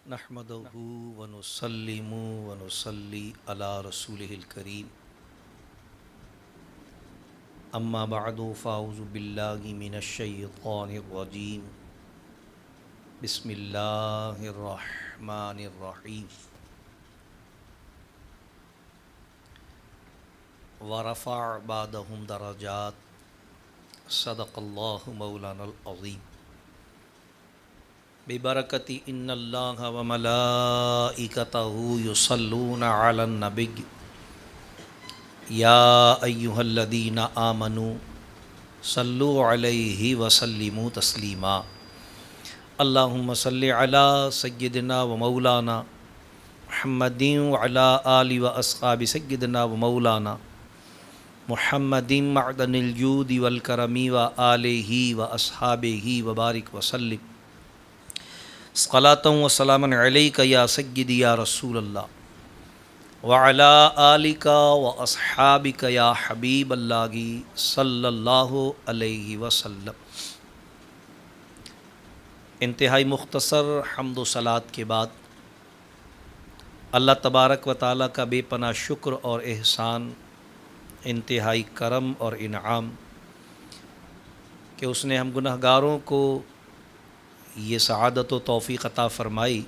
نحمدہ ونسلم ونصلی علی رسولہ الکریم اما بعد فاعوذ باللہ من الشیطان الرجیم بسم اللہ الرحمن الرحیم ورفع بعضهم درجات صدق اللہ مولانا العظیم ببرکت ان اللہ وملائکتہ یصلون علی النبی یا ایہا الذین آمنوا صلوا علیہ وسلموا تسلیما اللہم صلی علی سیدنا و مولانا محمد وعلی آل و اصحاب سیدنا و مولانا محمد معدن الجود والکرم و آلہ و اصحابہ وبارک وسلم صلاۃ و سلام علیک یا سیدی یا رسول اللہ وعلی آلک و اصحابک یا حبیب اللہ صلی اللہ علیہ وسلم۔ انتہائی مختصر حمد و صلات کے بعد اللہ تبارک و تعالیٰ کا بے پناہ شکر اور احسان، انتہائی کرم اور انعام کہ اس نے ہم گناہ گاروں کو یہ سعادت و توفیق عطا فرمائی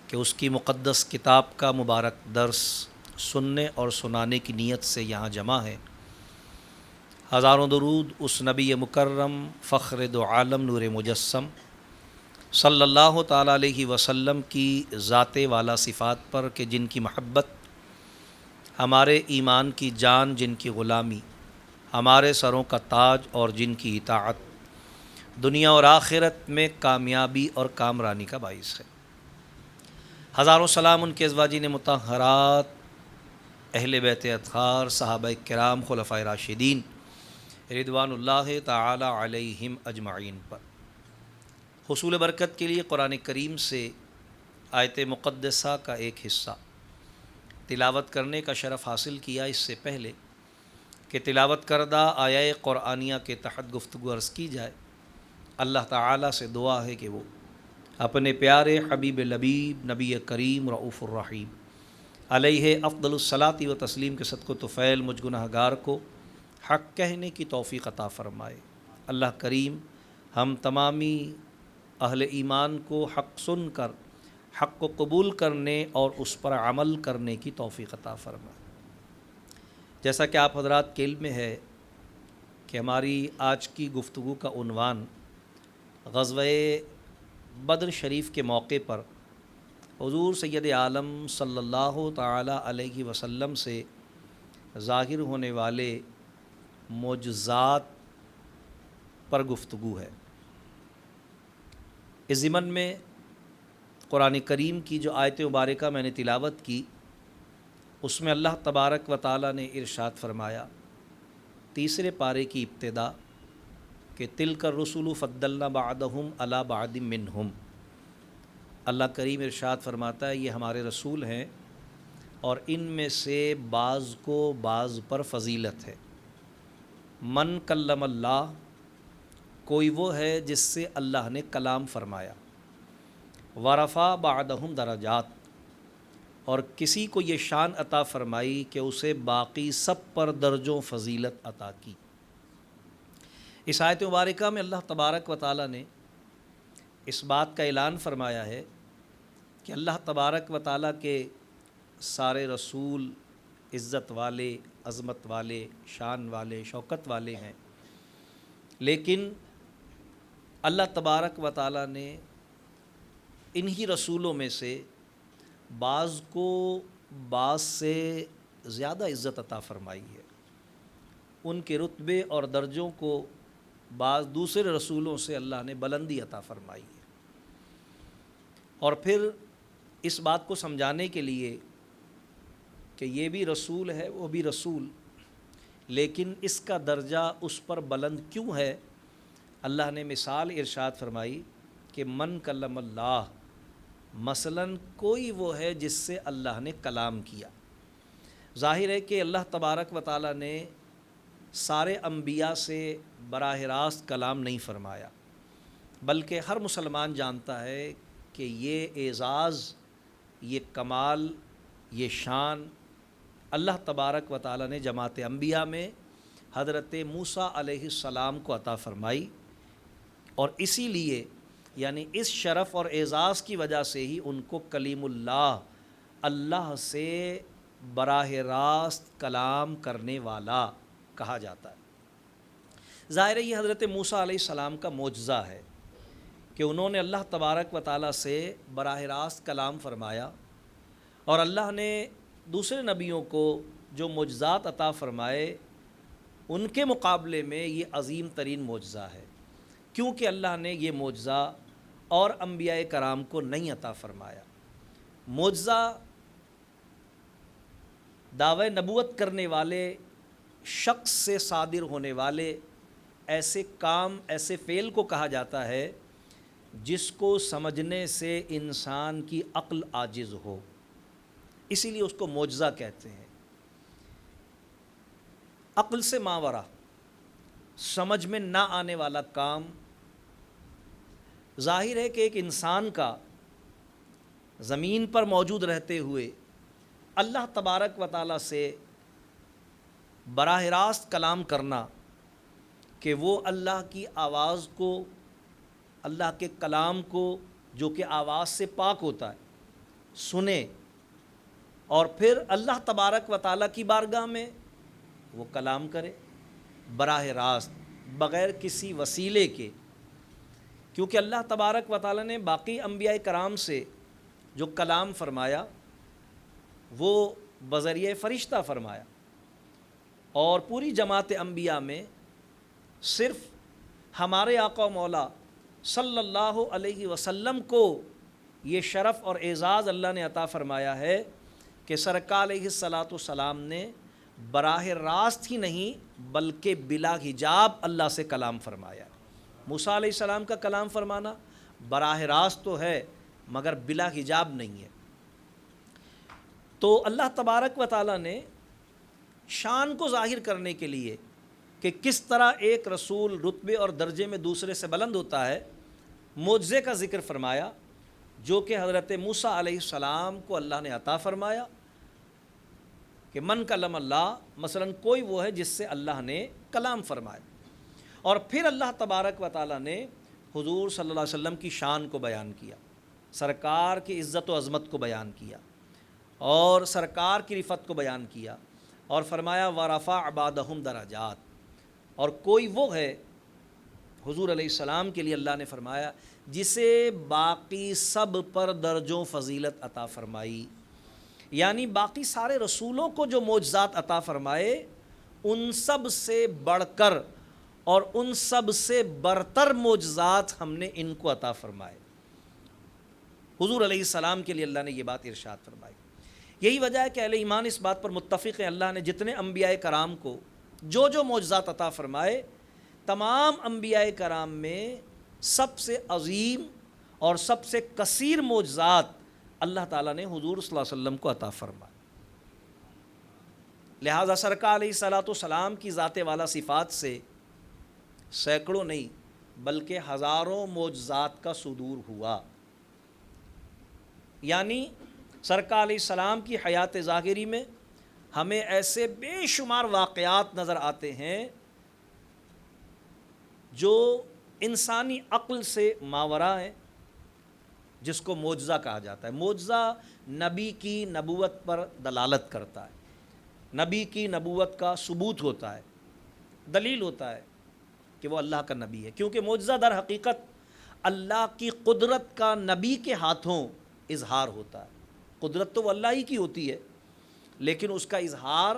کہ اس کی مقدس کتاب کا مبارک درس سننے اور سنانے کی نیت سے یہاں جمع ہے۔ ہزاروں درود اس نبی مکرم فخر دو عالم نور مجسم صلی اللہ تعالیٰ علیہ وسلم کی ذات والا صفات پر کہ جن کی محبت ہمارے ایمان کی جان، جن کی غلامی ہمارے سروں کا تاج اور جن کی اطاعت دنیا اور آخرت میں کامیابی اور کامرانی کا باعث ہے۔ ہزاروں سلام ان کے ازواجین مطہرات، اہل بیت اطہار، صحابہ کرام، خلفائے راشدین رضوان اللہ تعالی علیہم اجمعین پر۔ حصول برکت کے لیے قرآن کریم سے آیت مقدسہ کا ایک حصہ تلاوت کرنے کا شرف حاصل کیا۔ اس سے پہلے کہ تلاوت کردہ آیہ قرآنیہ کے تحت گفتگو عرض کی جائے، اللہ تعالیٰ سے دعا ہے کہ وہ اپنے پیارے حبیب لبیب نبی کریم رؤوف الرحیم علیہ افضل الصلاۃ و تسلیم کے صدقہ و طفیل مجھ گناہ گار کو حق کہنے کی توفیق عطا فرمائے۔ اللہ کریم ہم تمامی اہل ایمان کو حق سن کر حق کو قبول کرنے اور اس پر عمل کرنے کی توفیق عطا فرمائے۔ جیسا کہ آپ حضرات کے علم میں ہے کہ ہماری آج کی گفتگو کا عنوان غزوہ بدر شریف کے موقع پر حضور سید عالم صلی اللہ تعالی علیہ وسلم سے ظاہر ہونے والے معجزات پر گفتگو ہے۔ اس ضمن میں قرآن کریم کی جو آیت مبارکہ میں نے تلاوت کی، اس میں اللہ تبارک و تعالی نے ارشاد فرمایا تیسرے پارے کی ابتدا کہ تلک الرسل فضلنا بعضهم علی بعض منہم۔ اللہ کریم ارشاد فرماتا ہے یہ ہمارے رسول ہیں اور ان میں سے بعض کو بعض پر فضیلت ہے۔ من کلم اللہ، کوئی وہ ہے جس سے اللہ نے کلام فرمایا۔ ورفع بعضهم درجات، اور کسی کو یہ شان عطا فرمائی کہ اسے باقی سب پر درجوں فضیلت عطا کی۔ اس آیت مبارکہ میں اللہ تبارک و تعالیٰ نے اس بات کا اعلان فرمایا ہے کہ اللہ تبارک و تعالیٰ کے سارے رسول عزت والے، عظمت والے، شان والے، شوکت والے ہیں، لیکن اللہ تبارک و تعالیٰ نے انہی رسولوں میں سے بعض کو بعض سے زیادہ عزت عطا فرمائی ہے۔ ان کے رتبے اور درجوں کو بعض دوسرے رسولوں سے اللہ نے بلندی عطا فرمائی ہے۔ اور پھر اس بات کو سمجھانے کے لیے کہ یہ بھی رسول ہے وہ بھی رسول، لیکن اس کا درجہ اس پر بلند کیوں ہے، اللہ نے مثال ارشاد فرمائی کہ من کلم اللہ، مثلاً کوئی وہ ہے جس سے اللہ نے کلام کیا۔ ظاہر ہے کہ اللہ تبارک و تعالیٰ نے سارے انبیاء سے براہ راست کلام نہیں فرمایا، بلکہ ہر مسلمان جانتا ہے کہ یہ اعزاز، یہ کمال، یہ شان اللہ تبارک و تعالیٰ نے جماعت انبیاء میں حضرت موسیٰ علیہ السلام کو عطا فرمائی، اور اسی لیے یعنی اس شرف اور اعزاز کی وجہ سے ہی ان کو کلیم اللہ، اللہ سے براہ راست کلام کرنے والا کہا جاتا ہے۔ ظاہر ہے یہ حضرت موسیٰ علیہ السلام کا معجزہ ہے کہ انہوں نے اللہ تبارک و تعالیٰ سے براہ راست کلام فرمایا، اور اللہ نے دوسرے نبیوں کو جو معجزات عطا فرمائے ان کے مقابلے میں یہ عظیم ترین معجزہ ہے، کیونکہ اللہ نے یہ معجزہ اور انبیاء کرام کو نہیں عطا فرمایا۔ معجزہ دعوی نبوت کرنے والے شخص سے صادر ہونے والے ایسے کام، ایسے فعل کو کہا جاتا ہے جس کو سمجھنے سے انسان کی عقل عاجز ہو، اسی لیے اس کو معجزہ کہتے ہیں۔ عقل سے ماورا، سمجھ میں نہ آنے والا کام۔ ظاہر ہے کہ ایک انسان کا زمین پر موجود رہتے ہوئے اللہ تبارک و تعالیٰ سے براہ راست کلام کرنا، کہ وہ اللہ کی آواز کو، اللہ کے کلام کو جو کہ آواز سے پاک ہوتا ہے، سنے، اور پھر اللہ تبارک و تعالیٰ کی بارگاہ میں وہ کلام کرے براہ راست بغیر کسی وسیلے کے، کیونکہ اللہ تبارک و تعالیٰ نے باقی انبیاء کرام سے جو کلام فرمایا وہ بذریعہ فرشتہ فرمایا، اور پوری جماعت انبیاء میں صرف ہمارے آقا و مولا صلی اللہ علیہ وسلم کو یہ شرف اور اعزاز اللہ نے عطا فرمایا ہے کہ سرکار علیہ الصلاۃ والسلام نے براہ راست ہی نہیں بلکہ بلا حجاب اللہ سے کلام فرمایا۔ موسیٰ علیہ السلام کا کلام فرمانا براہ راست تو ہے مگر بلا حجاب نہیں ہے۔ تو اللہ تبارک و تعالیٰ نے شان کو ظاہر کرنے کے لیے کہ کس طرح ایک رسول رتبے اور درجے میں دوسرے سے بلند ہوتا ہے، معجزے کا ذکر فرمایا جو کہ حضرت موسیٰ علیہ السلام کو اللہ نے عطا فرمایا، کہ من کلم اللہ، مثلا کوئی وہ ہے جس سے اللہ نے کلام فرمایا۔ اور پھر اللہ تبارک و تعالیٰ نے حضور صلی اللہ علیہ وسلم کی شان کو بیان کیا، سرکار کی عزت و عظمت کو بیان کیا، اور سرکار کی رفعت کو بیان کیا، اور فرمایا وَرَفَعَ بَعْضَهُمْ دَرَجَاتٍ۔ اور کوئی وہ ہے حضور علیہ السلام کے لیے اللہ نے فرمایا جسے باقی سب پر درج و فضیلت عطا فرمائی، یعنی باقی سارے رسولوں کو جو معجزات عطا فرمائے ان سب سے بڑھ کر اور ان سب سے برتر معجزات ہم نے ان کو عطا فرمائے۔ حضور علیہ السلام کے لیے اللہ نے یہ بات ارشاد فرمائی۔ یہی وجہ ہے کہ اہل ایمان اس بات پر متفق ہیں، اللہ نے جتنے انبیاء کرام کو جو جو معجزات عطا فرمائے، تمام انبیاء کرام میں سب سے عظیم اور سب سے کثیر معجزات اللہ تعالیٰ نے حضور صلی اللہ علیہ وسلم کو عطا فرمائے۔ لہٰذا سرکار علیہ الصلاۃ والسلام کی ذات والا صفات سے سینکڑوں نہیں بلکہ ہزاروں معجزات کا صدور ہوا، یعنی سرکار علیہ السلام کی حیات ظاہری میں ہمیں ایسے بے شمار واقعات نظر آتے ہیں جو انسانی عقل سے ماورا ہیں، جس کو معجزہ کہا جاتا ہے۔ معجزہ نبی کی نبوت پر دلالت کرتا ہے، نبی کی نبوت کا ثبوت ہوتا ہے، دلیل ہوتا ہے کہ وہ اللہ کا نبی ہے، کیونکہ معجزہ در حقیقت اللہ کی قدرت کا نبی کے ہاتھوں اظہار ہوتا ہے۔ قدرت تو وہ اللہ ہی کی ہوتی ہے، لیکن اس کا اظہار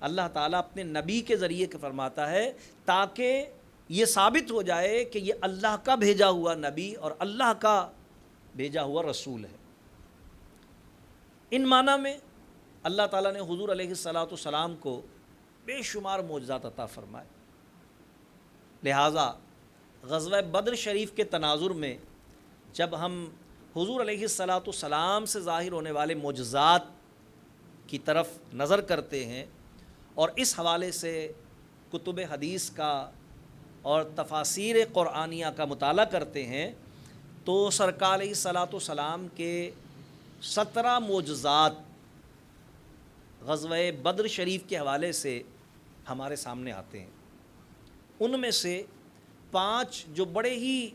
اللہ تعالیٰ اپنے نبی کے ذریعے فرماتا ہے تاکہ یہ ثابت ہو جائے کہ یہ اللہ کا بھیجا ہوا نبی اور اللہ کا بھیجا ہوا رسول ہے۔ ان معنی میں اللہ تعالیٰ نے حضور علیہ الصلاۃ والسلام کو بے شمار معجزات عطا فرمائے۔ لہٰذا غزوہ بدر شریف کے تناظر میں جب ہم حضور علیہ الصلاۃ والسلام سے ظاہر ہونے والے معجزات کی طرف نظر کرتے ہیں اور اس حوالے سے کتب حدیث کا اور تفاسیر قرآنیہ کا مطالعہ کرتے ہیں تو سرکار علیہ الصلاۃ والسلام کے 17 معجزات غزوہ بدر شریف کے حوالے سے ہمارے سامنے آتے ہیں. ان میں سے 5 جو بڑے ہی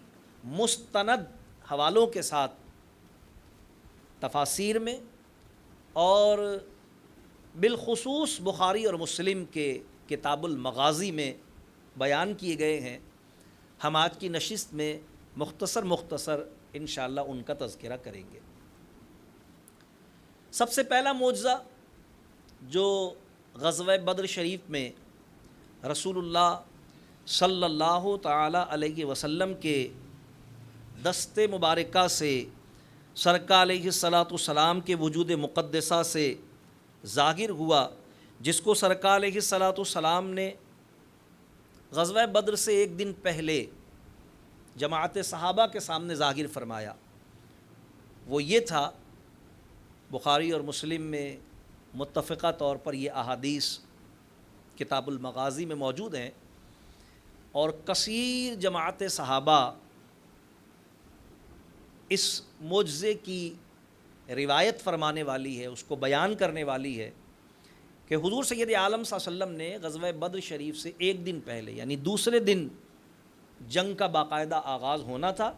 مستند حوالوں کے ساتھ تفاسیر میں اور بالخصوص بخاری اور مسلم کے کتاب المغازی میں بیان کیے گئے ہیں. ہم آج کی نشست میں مختصر انشاءاللہ ان کا تذکرہ کریں گے. سب سے پہلا معجزہ جو غزوہ بدر شریف میں رسول اللہ صلی اللہ تعالی علیہ وسلم کے دست مبارکہ سے سرکار علیہ الصلاۃ والسلام کے وجود مقدسہ سے ظاہر ہوا، جس کو سرکار علیہ الصلاۃ والسلام نے غزوہ بدر سے ایک دن پہلے جماعت صحابہ کے سامنے ظاہر فرمایا، وہ یہ تھا. بخاری اور مسلم میں متفقہ طور پر یہ احادیث کتاب المغازی میں موجود ہیں، اور کثیر جماعت صحابہ اس معجزے کی روایت فرمانے والی ہے، اس کو بیان کرنے والی ہے کہ حضور سید عالم صلی اللہ علیہ وسلم نے غزوہ بدر شریف سے ایک دن پہلے یعنی دوسرے دن جنگ کا باقاعدہ آغاز ہونا تھا.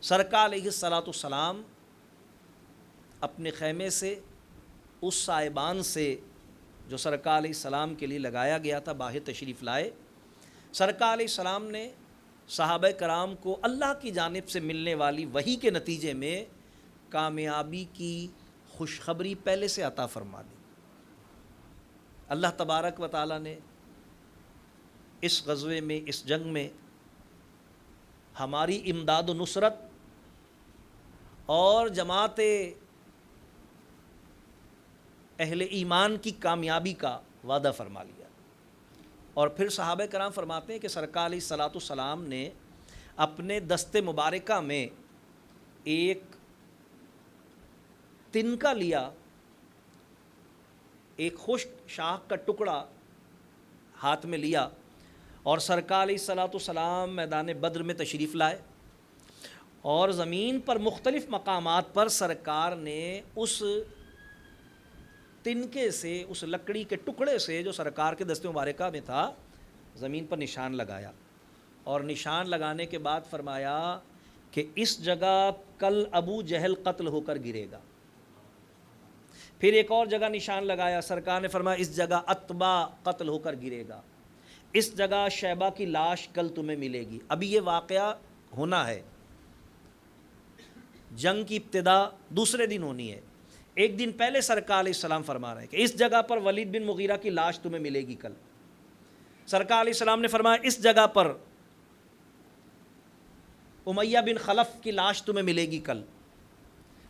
سرکار علیہ الصلاۃ والسلام اپنے خیمے سے اس سائبان سے جو سرکار علیہ السلام کے لیے لگایا گیا تھا باہر تشریف لائے. سرکار علیہ السلام نے صحابہ کرام کو اللہ کی جانب سے ملنے والی وحی کے نتیجے میں کامیابی کی خوشخبری پہلے سے عطا فرما دی. اللہ تبارک و تعالیٰ نے اس غزوے میں، اس جنگ میں ہماری امداد و نصرت اور جماعت اہل ایمان کی کامیابی کا وعدہ فرما لیا. اور پھر صحابہ کرام فرماتے ہیں کہ سرکار علیہ الصلاۃ والسلام نے اپنے دست مبارکہ میں ایک تنکا لیا، ایک خشک شاخ کا ٹکڑا ہاتھ میں لیا، اور سرکار علیہ الصلاۃ والسلام میدان بدر میں تشریف لائے، اور زمین پر مختلف مقامات پر سرکار نے اس تنکے سے، اس لکڑی کے ٹکڑے سے جو سرکار کے دست مبارکہ میں تھا، زمین پر نشان لگایا. اور نشان لگانے کے بعد فرمایا کہ اس جگہ کل ابو جہل قتل ہو کر گرے گا. پھر ایک اور جگہ نشان لگایا، سرکار نے فرمایا اس جگہ عتبہ قتل ہو کر گرے گا، اس جگہ شیبہ کی لاش کل تمہیں ملے گی. ابھی یہ واقعہ ہونا ہے، جنگ کی ابتدا دوسرے دن ہونی ہے. ایک دن پہلے سرکار علیہ السلام فرما رہے ہیں کہ اس جگہ پر ولید بن مغیرہ کی لاش تمہیں ملے گی کل. سرکار علیہ السلام نے فرمایا اس جگہ پر امیہ بن خلف کی لاش تمہیں ملے گی کل.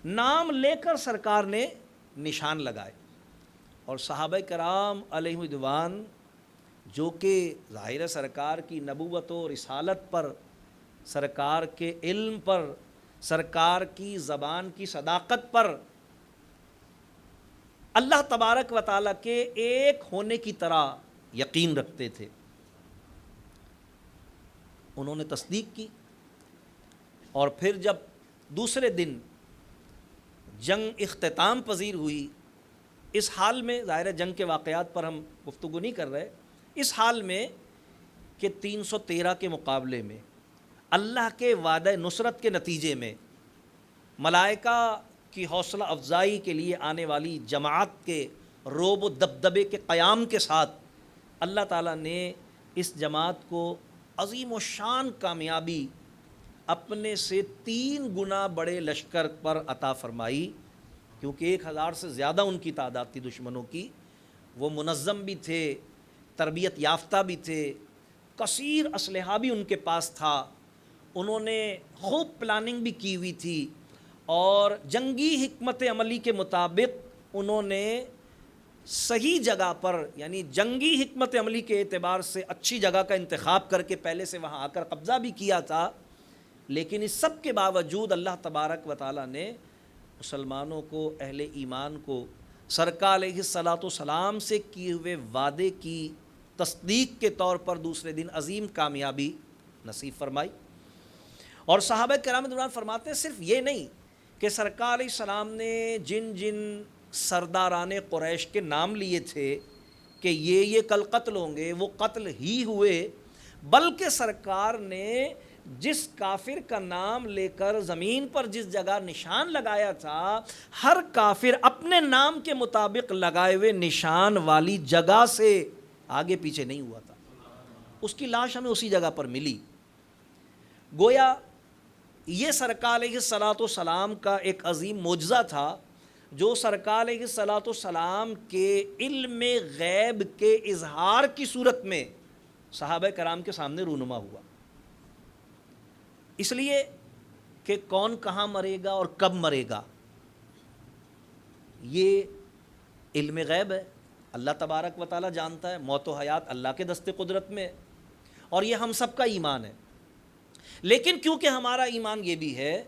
نام لے کر سرکار نے نشان لگائے، اور صحابہ کرام علیہ رضوان جو کہ ظاہر سرکار کی نبوت و رسالت پر، سرکار کے علم پر، سرکار کی زبان کی صداقت پر، اللہ تبارک و تعالیٰ کے ایک ہونے کی طرح یقین رکھتے تھے. انہوں نے تصدیق کی، اور پھر جب دوسرے دن جنگ اختتام پذیر ہوئی، اس حال میں، ظاہر جنگ کے واقعات پر ہم گفتگو نہیں کر رہے، اس حال میں کہ 313 کے مقابلے میں اللہ کے وعدہ نصرت کے نتیجے میں ملائکہ کی حوصلہ افزائی کے لیے آنے والی جماعت کے رعب و دبدبے کے قیام کے ساتھ اللہ تعالیٰ نے اس جماعت کو عظیم و شان کامیابی اپنے سے 3 گنا بڑے لشکر پر عطا فرمائی، کیونکہ 1000 سے زیادہ ان کی تعداد تھی دشمنوں کی. وہ منظم بھی تھے، تربیت یافتہ بھی تھے، کثیر اسلحہ بھی ان کے پاس تھا، انہوں نے خوب پلاننگ بھی کی ہوئی تھی، اور جنگی حکمت عملی کے مطابق انہوں نے صحیح جگہ پر، یعنی جنگی حکمت عملی کے اعتبار سے اچھی جگہ کا انتخاب کر کے پہلے سے وہاں آ کر قبضہ بھی کیا تھا. لیکن اس سب کے باوجود اللہ تبارک و تعالیٰ نے مسلمانوں کو، اہل ایمان کو، سرکار علیہ الصلاۃ والسلام سے کیے ہوئے وعدے کی تصدیق کے طور پر دوسرے دن عظیم کامیابی نصیب فرمائی. اور صحابہ کرام دوران فرماتے ہیں صرف یہ نہیں کہ سرکار علیہ السلام نے جن جن سرداران قریش کے نام لیے تھے کہ یہ کل قتل ہوں گے، وہ قتل ہی ہوئے، بلکہ سرکار نے جس کافر کا نام لے کر زمین پر جس جگہ نشان لگایا تھا، ہر کافر اپنے نام کے مطابق لگائے ہوئے نشان والی جگہ سے آگے پیچھے نہیں ہوا تھا، اس کی لاش ہمیں اسی جگہ پر ملی۔ گویا یہ سرکار علیہ الصلاۃ والسلام کا ایک عظیم معجزہ تھا جو سرکار علیہ الصلاۃ والسلام کے علم غیب کے اظہار کی صورت میں صحابہ کرام کے سامنے رونما ہوا، اس لیے کہ کون کہاں مرے گا اور کب مرے گا یہ علم غیب ہے، اللہ تبارک و تعالیٰ جانتا ہے، موت و حیات اللہ کے دست قدرت میں ہے، اور یہ ہم سب کا ایمان ہے۔ لیکن کیونکہ ہمارا ایمان یہ بھی ہے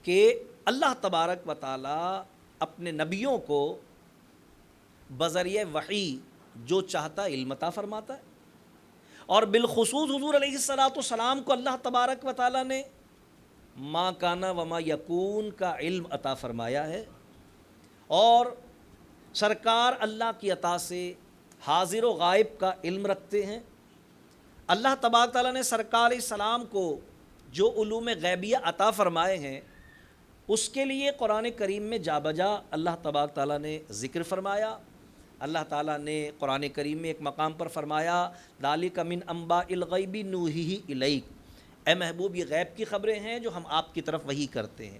کہ اللہ تبارک و تعالیٰ اپنے نبیوں کو بذریعہ وحی جو چاہتا علم عطا فرماتا ہے، اور بالخصوص حضور علیہ الصلاۃ والسلام کو اللہ تبارک و تعالیٰ نے ما کانا وما یکون کا علم عطا فرمایا ہے، اور سرکار اللہ کی عطا سے حاضر و غائب کا علم رکھتے ہیں۔ اللہ تبارک تعالیٰ نے سرکار علیہ السلام کو جو علوم غیبیہ عطا فرمائے ہیں اس کے لیے قرآن کریم میں جا بجا اللہ تبارک تعالیٰ نے ذکر فرمایا۔ اللہ تعالیٰ نے قرآن کریم میں ایک مقام پر فرمایا ذالک من انباء الغیب نوحیہ الیک، اے محبوب یہ غیب کی خبریں ہیں جو ہم آپ کی طرف وحی کرتے ہیں۔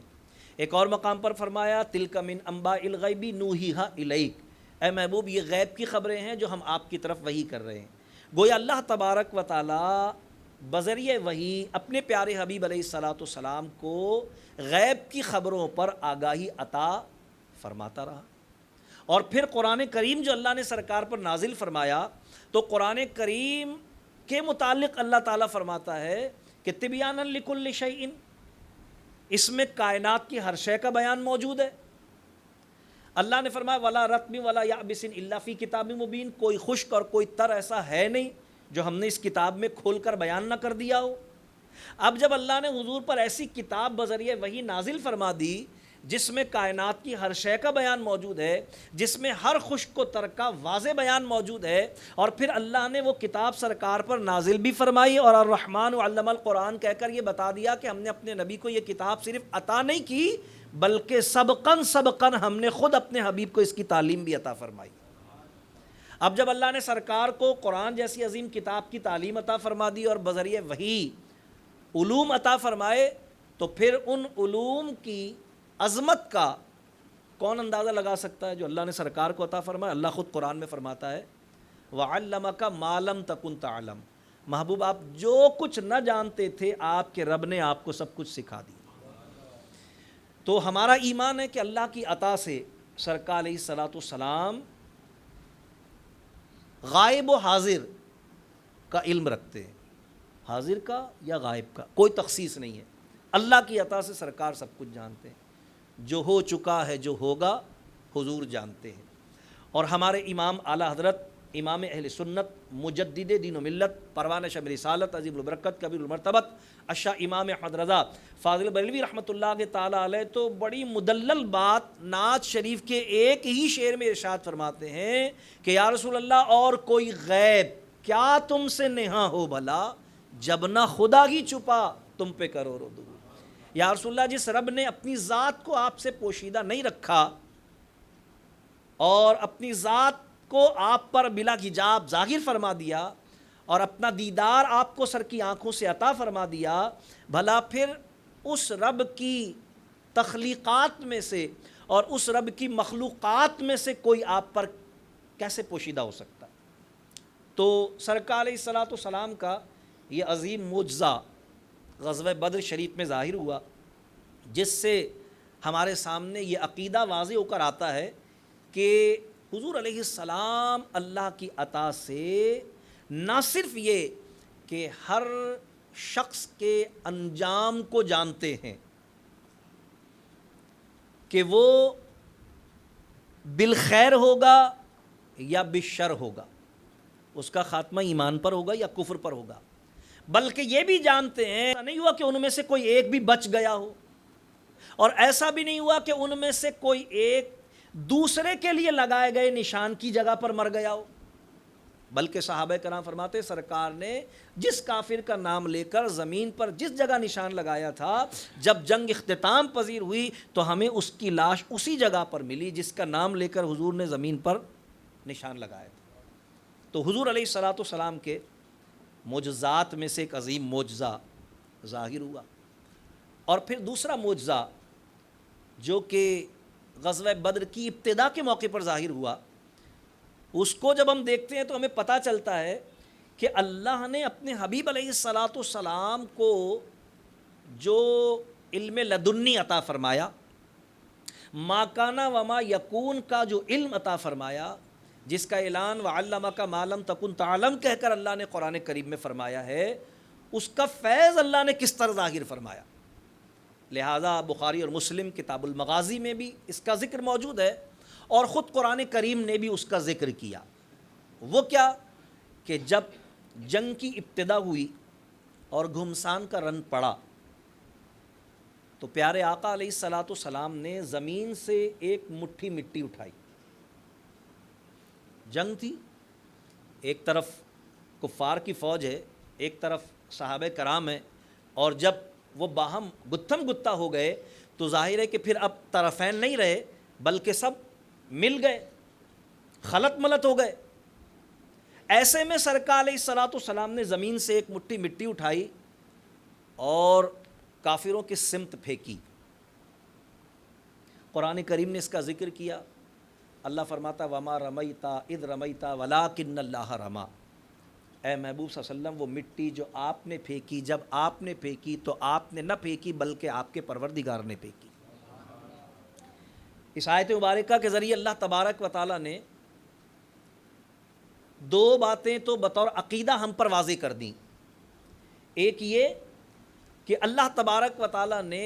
ایک اور مقام پر فرمایا تلک من انباء الغیب نوحیہا الیک، اے محبوب یہ غیب کی خبریں ہیں جو ہم آپ کی طرف وحی کر رہے ہیں۔ گویا اللہ تبارک و تعالیٰ بذریعہ وحی اپنے پیارے حبیب علیہ الصلاۃ والسلام کو غیب کی خبروں پر آگاہی عطا فرماتا رہا، اور پھر قرآن کریم جو اللہ نے سرکار پر نازل فرمایا تو قرآن کریم کے متعلق اللہ تعالیٰ فرماتا ہے کہ تبیانا لکل شیء، اس میں کائنات کی ہر شے کا بیان موجود ہے۔ اللہ نے فرمایا ولا رطب ولا یابس الا فی کتاب مبین، کوئی خشک اور کوئی تر ایسا ہے نہیں جو ہم نے اس کتاب میں کھول کر بیان نہ کر دیا ہو۔ اب جب اللہ نے حضور پر ایسی کتاب بذریعہ وحی نازل فرما دی جس میں کائنات کی ہر شے کا بیان موجود ہے، جس میں ہر خشک و تر کا واضح بیان موجود ہے، اور پھر اللہ نے وہ کتاب سرکار پر نازل بھی فرمائی اور الرحمن علم القرآن کہہ کر یہ بتا دیا کہ ہم نے اپنے نبی کو یہ کتاب صرف عطا نہیں کی بلکہ سبقاً ہم نے خود اپنے حبیب کو اس کی تعلیم بھی عطا فرمائی۔ اب جب اللہ نے سرکار کو قرآن جیسی عظیم کتاب کی تعلیم عطا فرما دی اور بذریعہ وحی علوم عطا فرمائے، تو پھر ان علوم کی عظمت کا کون اندازہ لگا سکتا ہے جو اللہ نے سرکار کو عطا فرمایا۔ اللہ خود قرآن میں فرماتا ہے وَعَلَّمَكَ مَا لَمْ تَكُنْ تَعْلَمْ، محبوب آپ جو کچھ نہ جانتے تھے آپ کے رب نے آپ کو سب کچھ سکھا دیا۔ تو ہمارا ایمان ہے کہ اللہ کی عطا سے سرکار علیہ الصلاۃ والسلام غائب و حاضر کا علم رکھتے ہیں، حاضر کا یا غائب کا کوئی تخصیص نہیں ہے، اللہ کی عطا سے سرکار سب کچھ جانتے ہیں، جو ہو چکا ہے جو ہوگا حضور جانتے ہیں۔ اور ہمارے امام اعلیٰ حضرت امام اہل سنت مجدد دین و ملت پروان شمع رسالت عظیم البرکت کبیر المرتبت اشاہ امام احمد رضا فاضل بریلوی رحمۃ اللہ تعالیٰ علیہ تو بڑی مدلل بات نعت شریف کے ایک ہی شعر میں ارشاد فرماتے ہیں کہ یا رسول اللہ اور کوئی غیب کیا تم سے نہاں ہو بھلا، جب نہ خدا ہی چھپا تم پہ کروڑوں درود۔ یا رسول اللہ جس رب نے اپنی ذات کو آپ سے پوشیدہ نہیں رکھا اور اپنی ذات کو آپ پر بلا حجاب ظاہر فرما دیا اور اپنا دیدار آپ کو سر کی آنکھوں سے عطا فرما دیا، بھلا پھر اس رب کی تخلیقات میں سے اور اس رب کی مخلوقات میں سے کوئی آپ پر کیسے پوشیدہ ہو سکتا؟ تو سرکار علیہ الصلاۃ والسلام کا یہ عظیم معجزہ غزوہ بدر شریف میں ظاہر ہوا، جس سے ہمارے سامنے یہ عقیدہ واضح ہو کر آتا ہے کہ حضور علیہ السلام اللہ کی عطا سے نہ صرف یہ کہ ہر شخص کے انجام کو جانتے ہیں کہ وہ بالخیر ہوگا یا بالشر ہوگا، اس کا خاتمہ ایمان پر ہوگا یا کفر پر ہوگا، بلکہ یہ بھی جانتے ہیں ایسا نہیں ہوا کہ ان میں سے کوئی ایک بھی بچ گیا ہو، اور ایسا بھی نہیں ہوا کہ ان میں سے کوئی ایک دوسرے کے لیے لگائے گئے نشان کی جگہ پر مر گیا ہو، بلکہ صحابہ کرام فرماتے سرکار نے جس کافر کا نام لے کر زمین پر جس جگہ نشان لگایا تھا، جب جنگ اختتام پذیر ہوئی تو ہمیں اس کی لاش اسی جگہ پر ملی جس کا نام لے کر حضور نے زمین پر نشان لگایا تھا۔ تو حضور علیہ الصلوۃ والسلام کے معجزات میں سے ایک عظیم معجزہ ظاہر ہوا، اور پھر دوسرا معجزہ جو کہ غزوہ بدر کی ابتدا کے موقع پر ظاہر ہوا، اس کو جب ہم دیکھتے ہیں تو ہمیں پتہ چلتا ہے کہ اللہ نے اپنے حبیب علیہ الصلوۃ والسلام کو جو علم لدنی عطا فرمایا، ما کان وما یکون کا جو علم عطا فرمایا، جس کا اعلان وعلمک ما لم تکن تعلم کہہ کر اللہ نے قرآن کریم میں فرمایا ہے، اس کا فیض اللہ نے کس طرح ظاہر فرمایا۔ لہٰذا بخاری اور مسلم کتاب المغازی میں بھی اس کا ذکر موجود ہے، اور خود قرآن کریم نے بھی اس کا ذکر کیا۔ وہ کیا کہ جب جنگ کی ابتدا ہوئی اور گھمسان کا رن پڑا تو پیارے آقا علیہ الصلوۃ والسلام نے زمین سے ایک مٹھی مٹی اٹھائی۔ جنگ تھی، ایک طرف کفار کی فوج ہے، ایک طرف صحابہ کرام ہیں، اور جب وہ باہم گتھم گتہ ہو گئے تو ظاہر ہے کہ پھر اب طرفین نہیں رہے بلکہ سب مل گئے، خلط ملط ہو گئے۔ ایسے میں سرکار علیہ الصلوۃ والسلام نے زمین سے ایک مٹھی مٹی اٹھائی اور کافروں کی سمت پھینکی۔ قرآن کریم نے اس کا ذکر کیا، اللہ فرماتا وما رمیتا اذ رمیتا ولکن اللہ رما۔ اے محبوب صلی اللہ علیہ وسلم، وہ مٹی جو آپ نے پھینکی، جب آپ نے پھینکی تو آپ نے نہ پھینکی بلکہ آپ کے پروردگار نے پھینکی۔ اس آیت مبارکہ کے ذریعے اللہ تبارک و تعالیٰ نے دو باتیں تو بطور عقیدہ ہم پر واضح کر دیں۔ ایک یہ کہ اللہ تبارک و تعالیٰ نے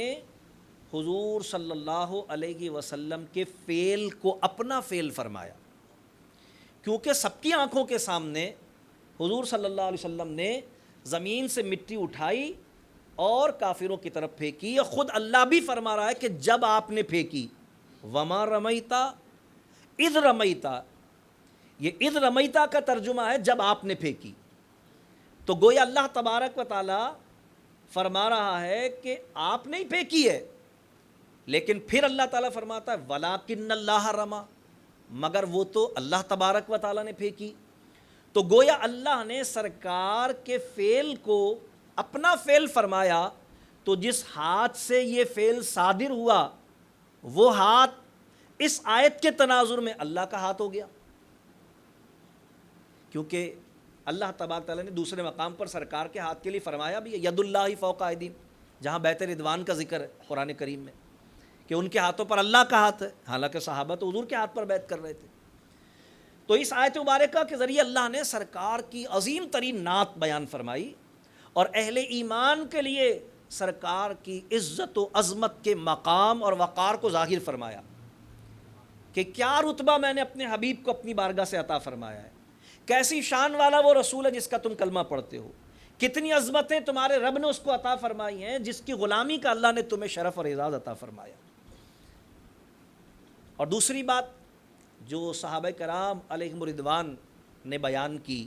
حضور صلی اللہ علیہ وسلم کے فعل کو اپنا فعل فرمایا، کیونکہ سب کی آنکھوں کے سامنے حضور صلی اللہ علیہ وسلم نے زمین سے مٹی اٹھائی اور کافروں کی طرف پھینکی۔ خود اللہ بھی فرما رہا ہے کہ جب آپ نے پھینکی، وما رمیتا اذ رمیتا، یہ اذ رمیتا کا ترجمہ ہے جب آپ نے پھینکی۔ تو گویا اللہ تبارک و تعالی فرما رہا ہے کہ آپ نے ہی پھینکی ہے، لیکن پھر اللہ تعالیٰ فرماتا ہے ولیکن اللہ رما، مگر وہ تو اللہ تبارک و تعالیٰ نے پھینکی۔ تو گویا اللہ نے سرکار کے فعل کو اپنا فعل فرمایا، تو جس ہاتھ سے یہ فعل صادر ہوا وہ ہاتھ اس آیت کے تناظر میں اللہ کا ہاتھ ہو گیا، کیونکہ اللہ تبارک تعالیٰ نے دوسرے مقام پر سرکار کے ہاتھ کے لیے فرمایا بھی ہے ید اللہ فوق ایدیہم، جہاں بیت رضوان کا ذکر ہے قرآن کریم میں کہ ان کے ہاتھوں پر اللہ کا ہاتھ ہے، حالانکہ صحابہ تو حضور کے ہاتھ پر بیعت کر رہے تھے۔ تو اس آیت مبارکہ کے ذریعے اللہ نے سرکار کی عظیم ترین نعت بیان فرمائی، اور اہل ایمان کے لیے سرکار کی عزت و عظمت کے مقام اور وقار کو ظاہر فرمایا کہ کیا رتبہ میں نے اپنے حبیب کو اپنی بارگاہ سے عطا فرمایا ہے، کیسی شان والا وہ رسول ہے جس کا تم کلمہ پڑھتے ہو، کتنی عظمتیں تمہارے رب نے اس کو عطا فرمائی ہیں جس کی غلامی کا اللہ نے تمہیں شرف اور اعزاز عطا فرمایا۔ اور دوسری بات جو صحابہ کرام علیہم رضوان نے بیان کی،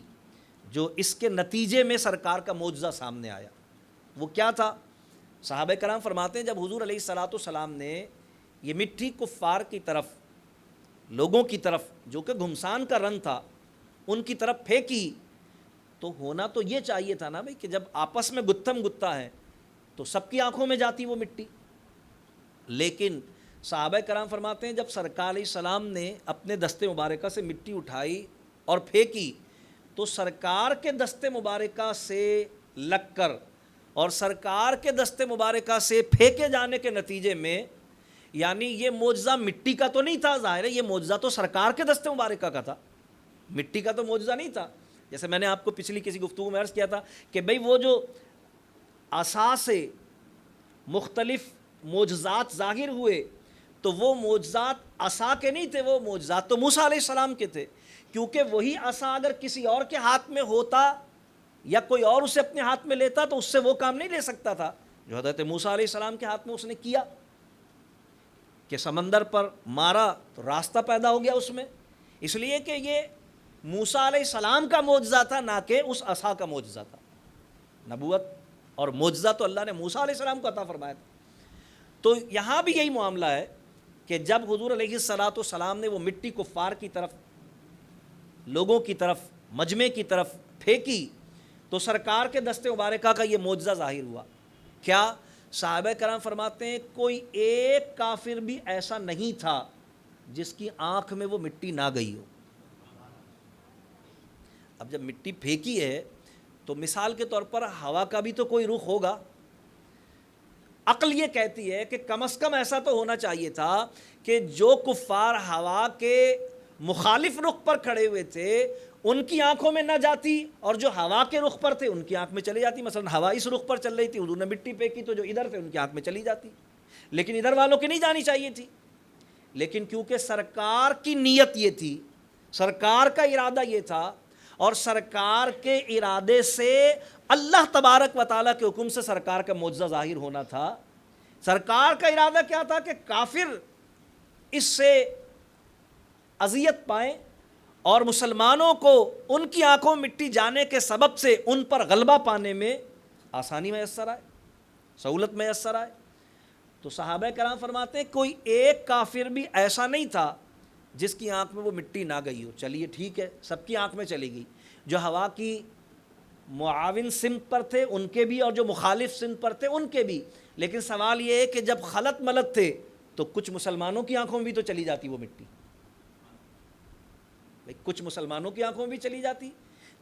جو اس کے نتیجے میں سرکار کا معجزہ سامنے آیا، وہ کیا تھا؟ صحابہ کرام فرماتے ہیں جب حضور علیہ الصلوۃ والسلام نے یہ مٹھی کفار کی طرف، لوگوں کی طرف جو کہ گھمسان کا رن تھا، ان کی طرف پھینکی، تو ہونا تو یہ چاہیے تھا نا بھائی کہ جب آپس میں گتھم گتہ ہے تو سب کی آنکھوں میں جاتی وہ مٹی، لیکن صحابہ کرام فرماتے ہیں جب سرکار علیہ السلام نے اپنے دست مبارکہ سے مٹی اٹھائی اور پھینکی تو سرکار کے دست مبارکہ سے لگ کر اور سرکار کے دست مبارکہ سے پھینکے جانے کے نتیجے میں، یعنی یہ معجزہ مٹی کا تو نہیں تھا، ظاہر ہے یہ معجزہ تو سرکار کے دست مبارکہ کا تھا، مٹی کا تو معجزہ نہیں تھا۔ جیسے میں نے آپ کو پچھلی کسی گفتگو میں عرض کیا تھا کہ بھئی وہ جو عصا سے مختلف معجزات ظاہر ہوئے تو وہ معجزات عصا کے نہیں تھے، وہ معجزات تو موسیٰ علیہ السلام کے تھے، کیونکہ وہی عصا اگر کسی اور کے ہاتھ میں ہوتا یا کوئی اور اسے اپنے ہاتھ میں لیتا تو اس سے وہ کام نہیں لے سکتا تھا جو حضرت موسیٰ علیہ السلام کے ہاتھ میں اس نے کیا، کہ سمندر پر مارا تو راستہ پیدا ہو گیا اس میں، اس لیے کہ یہ موسیٰ علیہ السلام کا معجزہ تھا، نہ کہ اس عصا کا معجزہ تھا۔ نبوت اور معجزہ تو اللہ نے موسیٰ علیہ السلام کو عطا فرمایا تھا۔ تو یہاں بھی یہی معاملہ ہے کہ جب حضور علیہ الصلاۃ والسلام نے وہ مٹی کفار کی طرف، لوگوں کی طرف، مجمع کی طرف پھینکی تو سرکار کے دست مبارکہ کا یہ معجزہ ظاہر ہوا۔ کیا؟ صحابہ کرام فرماتے ہیں کوئی ایک کافر بھی ایسا نہیں تھا جس کی آنکھ میں وہ مٹی نہ گئی ہو۔ اب جب مٹی پھینکی ہے تو مثال کے طور پر ہوا کا بھی تو کوئی رخ ہوگا۔ عقل یہ کہتی ہے کہ کم از کم ایسا تو ہونا چاہیے تھا کہ جو کفار ہوا کے مخالف رخ پر کھڑے ہوئے تھے ان کی آنکھوں میں نہ جاتی، اور جو ہوا کے رخ پر تھے ان کی آنکھ میں چلی جاتی۔ مثلا ہوا اس رخ پر چل رہی تھی، حضور نے مٹی پھینکی تو جو ادھر تھے ان کی آنکھ میں چلی جاتی، لیکن ادھر والوں کی نہیں جانی چاہیے تھی۔ لیکن کیونکہ سرکار کی نیت یہ تھی، سرکار کا ارادہ یہ تھا، اور سرکار کے ارادے سے اللہ تبارک و تعالیٰ کے حکم سے سرکار کا معجزہ ظاہر ہونا تھا۔ سرکار کا ارادہ کیا تھا کہ کافر اس سے اذیت پائیں اور مسلمانوں کو ان کی آنکھوں میں مٹی جانے کے سبب سے ان پر غلبہ پانے میں آسانی میسر آئے، سہولت میسر آئے۔ تو صحابہ کرام فرماتے ہیں کوئی ایک کافر بھی ایسا نہیں تھا جس کی آنکھ میں وہ مٹی نہ گئی ہو۔ چلیے ٹھیک ہے، سب کی آنکھ میں چلی گئی، جو ہوا کی معاون سمت پر تھے ان کے بھی، اور جو مخالف سمت پر تھے ان کے بھی۔ لیکن سوال یہ ہے کہ جب خلط ملط تھے تو کچھ مسلمانوں کی آنکھوں میں بھی تو چلی جاتی وہ مٹی، کچھ مسلمانوں کی آنکھوں میں بھی چلی جاتی،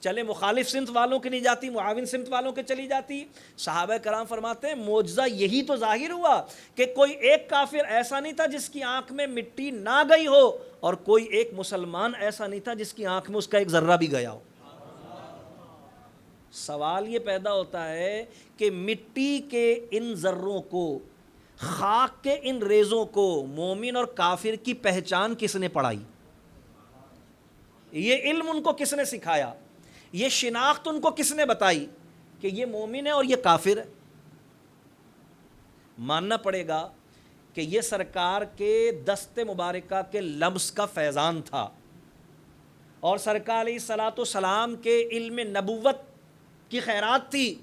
چلے مخالف سمت والوں کی نہیں جاتی، معاون سمت والوں کے چلی جاتی۔ صحابہ کرام فرماتے ہیں معجزہ یہی تو ظاہر ہوا کہ کوئی ایک کافر ایسا نہیں تھا جس کی آنکھ میں مٹی نہ گئی ہو، اور کوئی ایک مسلمان ایسا نہیں تھا جس کی آنکھ میں اس کا ایک ذرہ بھی گیا ہو۔ سوال یہ پیدا ہوتا ہے کہ مٹی کے ان ذروں کو، خاک کے ان ریزوں کو مومن اور کافر کی پہچان کس نے پڑھائی؟ یہ علم ان کو کس نے سکھایا؟ یہ شناخت ان کو کس نے بتائی کہ یہ مومن ہے اور یہ کافر ہے؟ ماننا پڑے گا کہ یہ سرکار کے دست مبارکہ کے لمس کا فیضان تھا، اور سرکار علیہ الصلاۃ والسلام کے علم نبوت کی خیرات تھی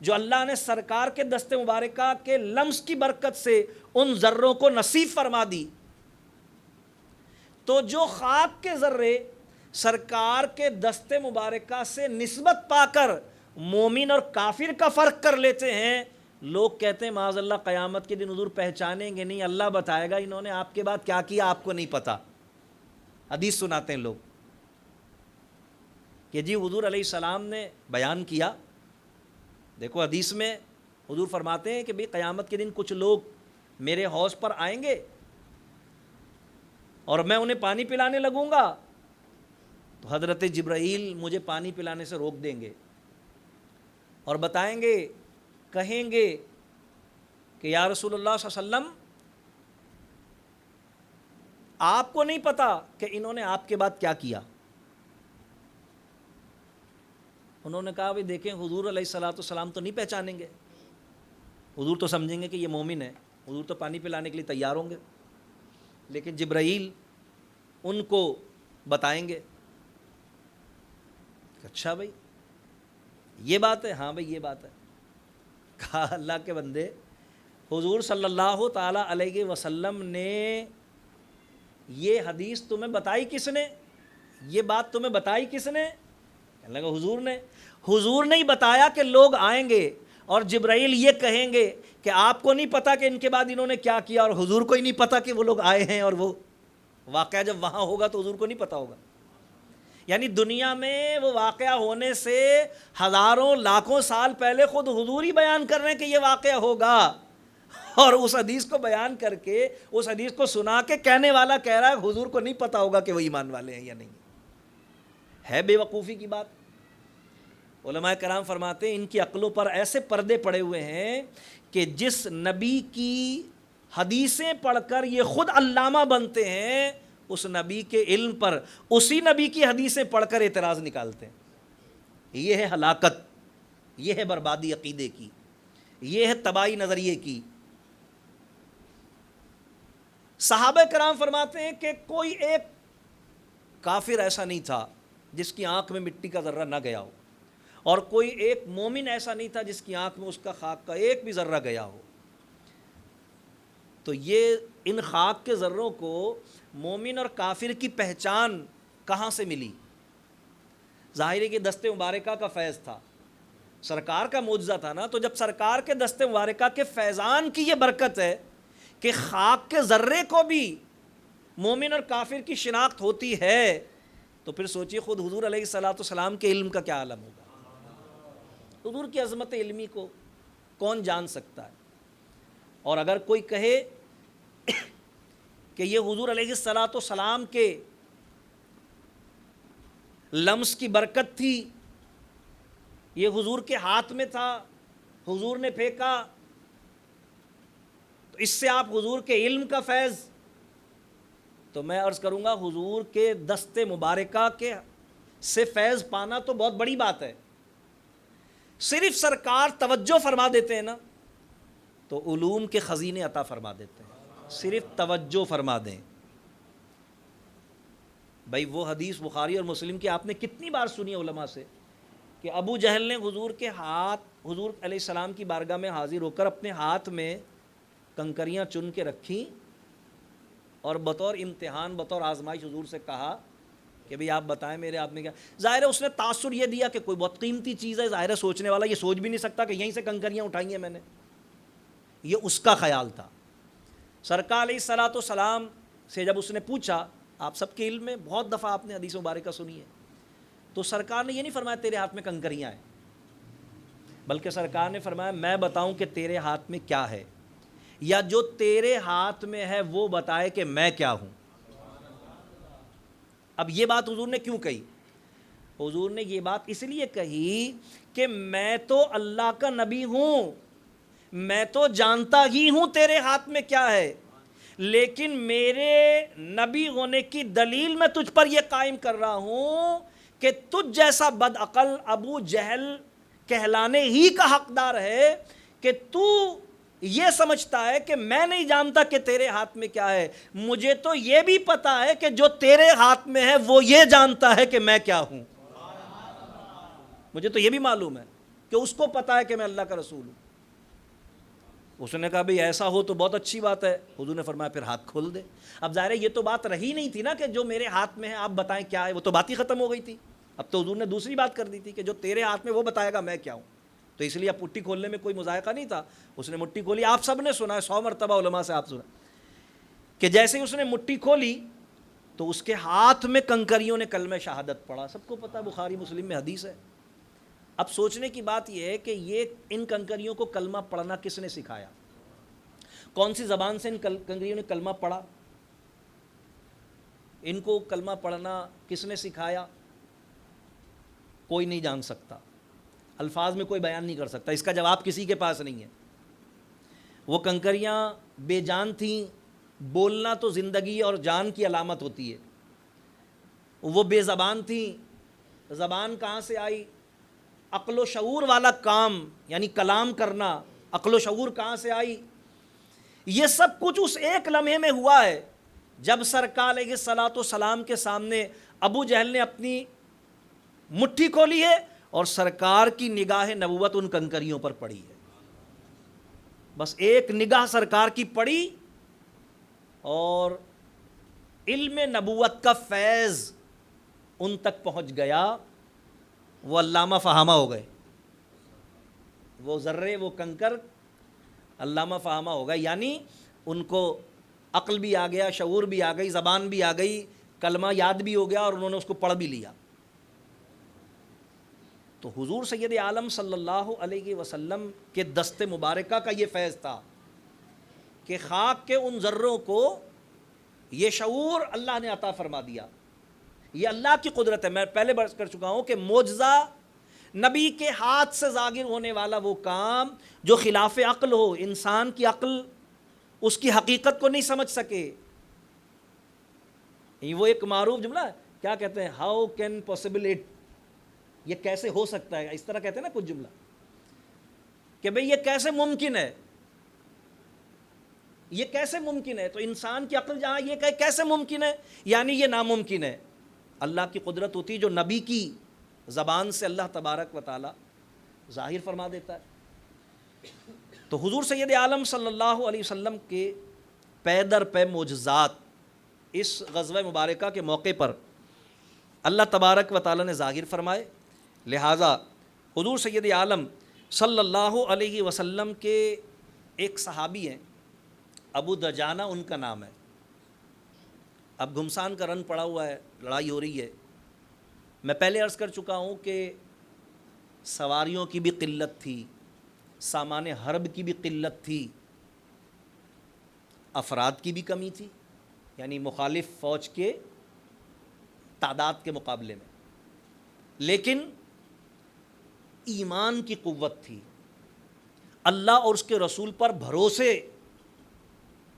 جو اللہ نے سرکار کے دست مبارکہ کے لمس کی برکت سے ان ذروں کو نصیب فرما دی۔ تو جو خاک کے ذرے سرکار کے دست مبارکہ سے نسبت پا کر مومن اور کافر کا فرق کر لیتے ہیں، لوگ کہتے ہیں معاذ اللہ قیامت کے دن حضور پہچانیں گے نہیں، اللہ بتائے گا انہوں نے آپ کے بعد کیا کیا آپ کو نہیں پتا۔ حدیث سناتے ہیں لوگ کہ جی حضور علیہ السلام نے بیان کیا، دیکھو حدیث میں حضور فرماتے ہیں کہ بھئی قیامت کے دن کچھ لوگ میرے حوض پر آئیں گے اور میں انہیں پانی پلانے لگوں گا تو حضرت جبرائیل مجھے پانی پلانے سے روک دیں گے اور بتائیں گے، کہیں گے کہ یا رسول اللہ صلی اللہ علیہ وسلم آپ کو نہیں پتا کہ انہوں نے آپ کے بعد کیا کیا؟ انہوں نے کہا بھئی دیکھیں حضور علیہ الصلاۃ والسلام تو نہیں پہچانیں گے، حضور تو سمجھیں گے کہ یہ مومن ہے، حضور تو پانی پلانے کے لیے تیار ہوں گے، لیکن جبرائیل ان کو بتائیں گے۔ اچھا بھائی یہ بات ہے؟ ہاں بھائی یہ بات ہے۔ کہا اللہ کے بندے حضور صلی اللہ تعالیٰ علیہ وسلم نے یہ حدیث تمہیں بتائی کس نے؟ یہ بات تمہیں بتائی کس نے؟ کہنے لگا حضور نے۔ حضور نے ہی بتایا کہ لوگ آئیں گے اور جبرائیل یہ کہیں گے کہ آپ کو نہیں پتا کہ ان کے بعد انہوں نے کیا کیا، اور حضور کو ہی نہیں پتا کہ وہ لوگ آئے ہیں، اور وہ واقعہ جب وہاں ہوگا تو حضور کو نہیں پتا ہوگا۔ یعنی دنیا میں وہ واقعہ ہونے سے ہزاروں لاکھوں سال پہلے خود حضور ہی بیان کر رہے ہیں کہ یہ واقعہ ہوگا، اور اس حدیث کو بیان کر کے، اس حدیث کو سنا کے کہنے والا کہہ رہا ہے حضور کو نہیں پتا ہوگا کہ وہ ایمان والے ہیں یا نہیں۔ ہے بے وقوفی کی بات۔ علماء کرام فرماتے ہیں ان کی عقلوں پر ایسے پردے پڑے ہوئے ہیں کہ جس نبی کی حدیثیں پڑھ کر یہ خود علامہ بنتے ہیں، اس نبی کے علم پر اسی نبی کی حدیثیں پڑھ کر اعتراض نکالتے ہیں۔ یہ ہے ہلاکت۔ یہ ہے بربادی عقیدے کی، یہ ہے تباہی نظریے کی۔ صحابہ کرام فرماتے ہیں کہ کوئی ایک کافر ایسا نہیں تھا جس کی آنکھ میں مٹی کا ذرہ نہ گیا ہو، اور کوئی ایک مومن ایسا نہیں تھا جس کی آنکھ میں اس کا خاک کا ایک بھی ذرہ گیا ہو۔ تو یہ ان خاک کے ذروں کو مومن اور کافر کی پہچان کہاں سے ملی؟ ظاہر ہے کہ دست مبارکہ کا فیض تھا، سرکار کا معجزہ تھا نا۔ تو جب سرکار کے دست مبارکہ کے فیضان کی یہ برکت ہے کہ خاک کے ذرے کو بھی مومن اور کافر کی شناخت ہوتی ہے، تو پھر سوچیے خود حضور علیہ الصلوۃ والسلام کے علم کا کیا عالم ہوگا۔ حضور کی عظمت علمی کو کون جان سکتا ہے؟ اور اگر کوئی کہے کہ یہ حضور علیہ الصلوۃ والسلام کے لمس کی برکت تھی، یہ حضور کے ہاتھ میں تھا، حضور نے پھینکا، تو اس سے آپ حضور کے علم کا فیض، تو میں عرض کروں گا حضور کے دست مبارکہ کے سے فیض پانا تو بہت بڑی بات ہے۔ صرف سرکار توجہ فرما دیتے ہیں نا تو علوم کے خزینے عطا فرما دیتے ہیں، صرف توجہ فرما دیں۔ بھائی وہ حدیث بخاری اور مسلم کی آپ نے کتنی بار سنی ہے علماء سے کہ ابو جہل نے حضور کے ہاتھ، حضور علیہ السلام کی بارگاہ میں حاضر ہو کر اپنے ہاتھ میں کنکریاں چن کے رکھیں اور بطور امتحان، بطور آزمائش حضور سے کہا کہ بھئی آپ بتائیں میرے ہاتھ میں کیا۔ ظاہر ہے اس نے تاثر یہ دیا کہ کوئی بہت قیمتی چیز ہے، ظاہر ہے سوچنے والا یہ سوچ بھی نہیں سکتا کہ یہیں سے کنکریاں اٹھائی ہیں میں نے، یہ اس کا خیال تھا۔ سرکار علیہ الصلوۃ والسلام سے جب اس نے پوچھا، آپ سب کے علم میں بہت دفعہ آپ نے حدیث مبارکہ سنی ہے، تو سرکار نے یہ نہیں فرمایا تیرے ہاتھ میں کنکریاں ہیں، بلکہ سرکار نے فرمایا میں بتاؤں کہ تیرے ہاتھ میں کیا ہے، یا جو تیرے ہاتھ میں ہے وہ بتائے کہ میں کیا ہوں۔ اب یہ بات حضور نے کیوں کہی؟ حضور نے یہ بات اس لیے کہی کہ میں تو اللہ کا نبی ہوں، میں تو جانتا ہی ہوں تیرے ہاتھ میں کیا ہے، لیکن میرے نبی ہونے کی دلیل میں تجھ پر یہ قائم کر رہا ہوں کہ تجھ جیسا بد عقل ابو جہل کہلانے ہی کا حقدار ہے کہ تو یہ سمجھتا ہے کہ میں نہیں جانتا کہ تیرے ہاتھ میں کیا ہے، مجھے تو یہ بھی پتا ہے کہ جو تیرے ہاتھ میں ہے وہ یہ جانتا ہے کہ میں کیا ہوں۔ مجھے تو یہ بھی معلوم ہے کہ اس کو پتا ہے کہ میں اللہ کا رسول ہوں۔ اس نے کہا بھئی ایسا ہو تو بہت اچھی بات ہے۔ حضور نے فرمایا پھر ہاتھ کھول دے۔ اب ظاہر ہے یہ تو بات رہی نہیں تھی نا کہ جو میرے ہاتھ میں ہے آپ بتائیں کیا ہے، وہ تو بات ہی ختم ہو گئی تھی۔ اب تو حضور نے دوسری بات کر دی تھی کہ جو تیرے ہاتھ میں وہ بتائے گا میں کیا ہوں۔ تو اس لیے اب مٹھی کھولنے میں کوئی مذائقہ نہیں تھا، اس نے مٹھی کھولی۔ آپ سب نے سنا ہے، 100 مرتبہ علماء سے آپ سنا کہ جیسے ہی اس نے مٹھی کھولی تو اس کے ہاتھ میں کنکریوں نے کلمہ شہادت پڑھا۔ سب کو پتہ، بخاری مسلم میں حدیث ہے۔ اب سوچنے کی بات یہ ہے کہ یہ ان کنکریوں کو کلمہ پڑھنا کس نے سکھایا؟ کون سی زبان سے ان کنکریوں نے کلمہ پڑھا؟ ان کو کلمہ پڑھنا کس نے سکھایا؟ کوئی نہیں جان سکتا، الفاظ میں کوئی بیان نہیں کر سکتا، اس کا جواب کسی کے پاس نہیں ہے۔ وہ کنکریاں بے جان تھیں، بولنا تو زندگی اور جان کی علامت ہوتی ہے۔ وہ بے زبان تھیں، زبان کہاں سے آئی؟ عقل و شعور والا کام یعنی کلام کرنا، عقل و شعور کہاں سے آئی؟ یہ سب کچھ اس ایک لمحے میں ہوا ہے جب سرکار علیہ الصلوۃ والسلام کے سامنے ابو جہل نے اپنی مٹھی کھولی ہے اور سرکار کی نگاہ نبوت ان کنکریوں پر پڑی ہے۔ بس ایک نگاہ سرکار کی پڑی اور علم نبوت کا فیض ان تک پہنچ گیا، وہ علامہ فہامہ ہو گئے، وہ ذرے، وہ کنکر علامہ فہامہ ہو گئے، یعنی ان کو عقل بھی آ گیا، شعور بھی آ گئی، زبان بھی آ گئی، کلمہ یاد بھی ہو گیا اور انہوں نے اس کو پڑھ بھی لیا۔ تو حضور سید عالم صلی اللہ علیہ وسلم کے دست مبارکہ کا یہ فیض تھا کہ خاک کے ان ذروں کو یہ شعور اللہ نے عطا فرما دیا۔ یہ اللہ کی قدرت ہے۔ میں پہلے برس کر چکا ہوں کہ معجزہ نبی کے ہاتھ سے ظاہر ہونے والا وہ کام جو خلاف عقل ہو، انسان کی عقل اس کی حقیقت کو نہیں سمجھ سکے۔ وہ ایک معروف جملہ ہے، کیا کہتے ہیں، ہاؤ کین پاسبل اٹ، یہ کیسے ہو سکتا ہے، اس طرح کہتے ہیں نا کچھ جملہ۔ کہ بھئی یہ کیسے ممکن ہے، یہ کیسے ممکن ہے؟ تو انسان کی عقل جہاں یہ کہے کیسے ممکن ہے، یعنی یہ ناممکن ہے۔ اللہ کی قدرت ہوتی ہے جو نبی کی زبان سے اللہ تبارک و تعالی ظاہر فرما دیتا ہے۔ تو حضور سید عالم صلی اللہ علیہ وسلم کے پے در پے معجزات اس غزوہ مبارکہ کے موقع پر اللہ تبارک و تعالی نے ظاہر فرمائے، لہٰذا حضور سید عالم صلی اللہ علیہ وسلم کے ایک صحابی ہیں، ابو دجانہ ان کا نام ہے۔ اب گھمسان کا رن پڑا ہوا ہے، لڑائی ہو رہی ہے۔ میں پہلے عرض کر چکا ہوں کہ سواریوں کی بھی قلت تھی، سامان حرب کی بھی قلت تھی، افراد کی بھی کمی تھی، یعنی مخالف فوج کے تعداد کے مقابلے میں، لیکن ایمان کی قوت تھی، اللہ اور اس کے رسول پر بھروسے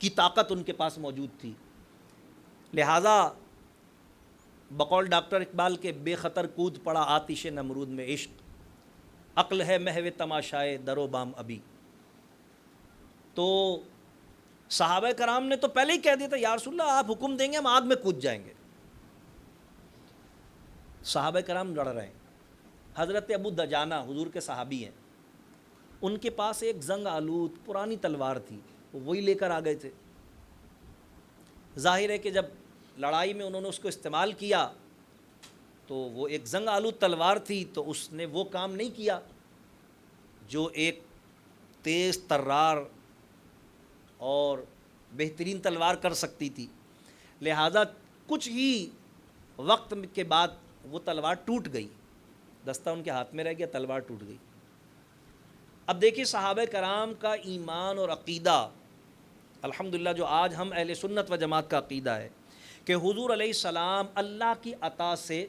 کی طاقت ان کے پاس موجود تھی۔ لہٰذا بقول ڈاکٹر اقبال کے بے خطر کود پڑا آتش نمرود میں عشق، عقل ہے محو تماشائے در و بام ابھی۔ تو صحابہ کرام نے تو پہلے ہی کہہ دیا تھا یا رسول اللہ آپ حکم دیں گے ہم آگ میں کود جائیں گے۔ صحابہ کرام لڑ رہے ہیں، حضرت ابو دجانہ حضور کے صحابی ہیں، ان کے پاس ایک زنگ آلود پرانی تلوار تھی، وہی لے کر آ گئے تھے۔ ظاہر ہے کہ جب لڑائی میں انہوں نے اس کو استعمال کیا تو وہ ایک زنگ آلود تلوار تھی، تو اس نے وہ کام نہیں کیا جو ایک تیز ترار اور بہترین تلوار کر سکتی تھی۔ لہذا کچھ ہی وقت کے بعد وہ تلوار ٹوٹ گئی، دستہ ان کے ہاتھ میں رہ گیا، تلوار ٹوٹ گئی۔ اب دیکھیے صحابہ کرام کا ایمان اور عقیدہ الحمدللہ جو آج ہم اہل سنت و جماعت کا عقیدہ ہے کہ حضور علیہ السلام اللہ کی عطا سے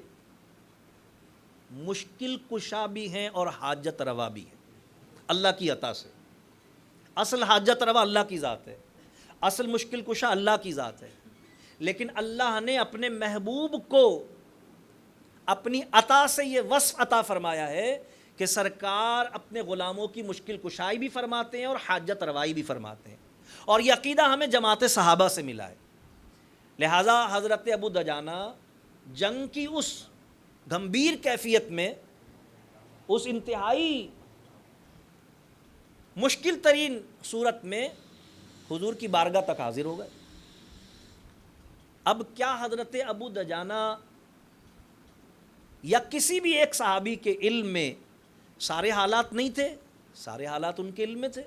مشکل کشا بھی ہیں اور حاجت روا بھی ہیں، اللہ کی عطا سے۔ اصل حاجت روا اللہ کی ذات ہے، اصل مشکل کشا اللہ کی ذات ہے، لیکن اللہ نے اپنے محبوب کو اپنی عطا سے یہ وصف عطا فرمایا ہے کہ سرکار اپنے غلاموں کی مشکل کشائی بھی فرماتے ہیں اور حاجت روائی بھی فرماتے ہیں، اور یہ عقیدہ ہمیں جماعت صحابہ سے ملا ہے۔ لہٰذا حضرت ابو دجانہ جنگ کی اس گھمبیر کیفیت میں، اس انتہائی مشکل ترین صورت میں حضور کی بارگاہ تک حاضر ہو گئے۔ اب کیا حضرت ابو دجانہ یا کسی بھی ایک صحابی کے علم میں سارے حالات نہیں تھے؟ سارے حالات ان کے علم میں تھے،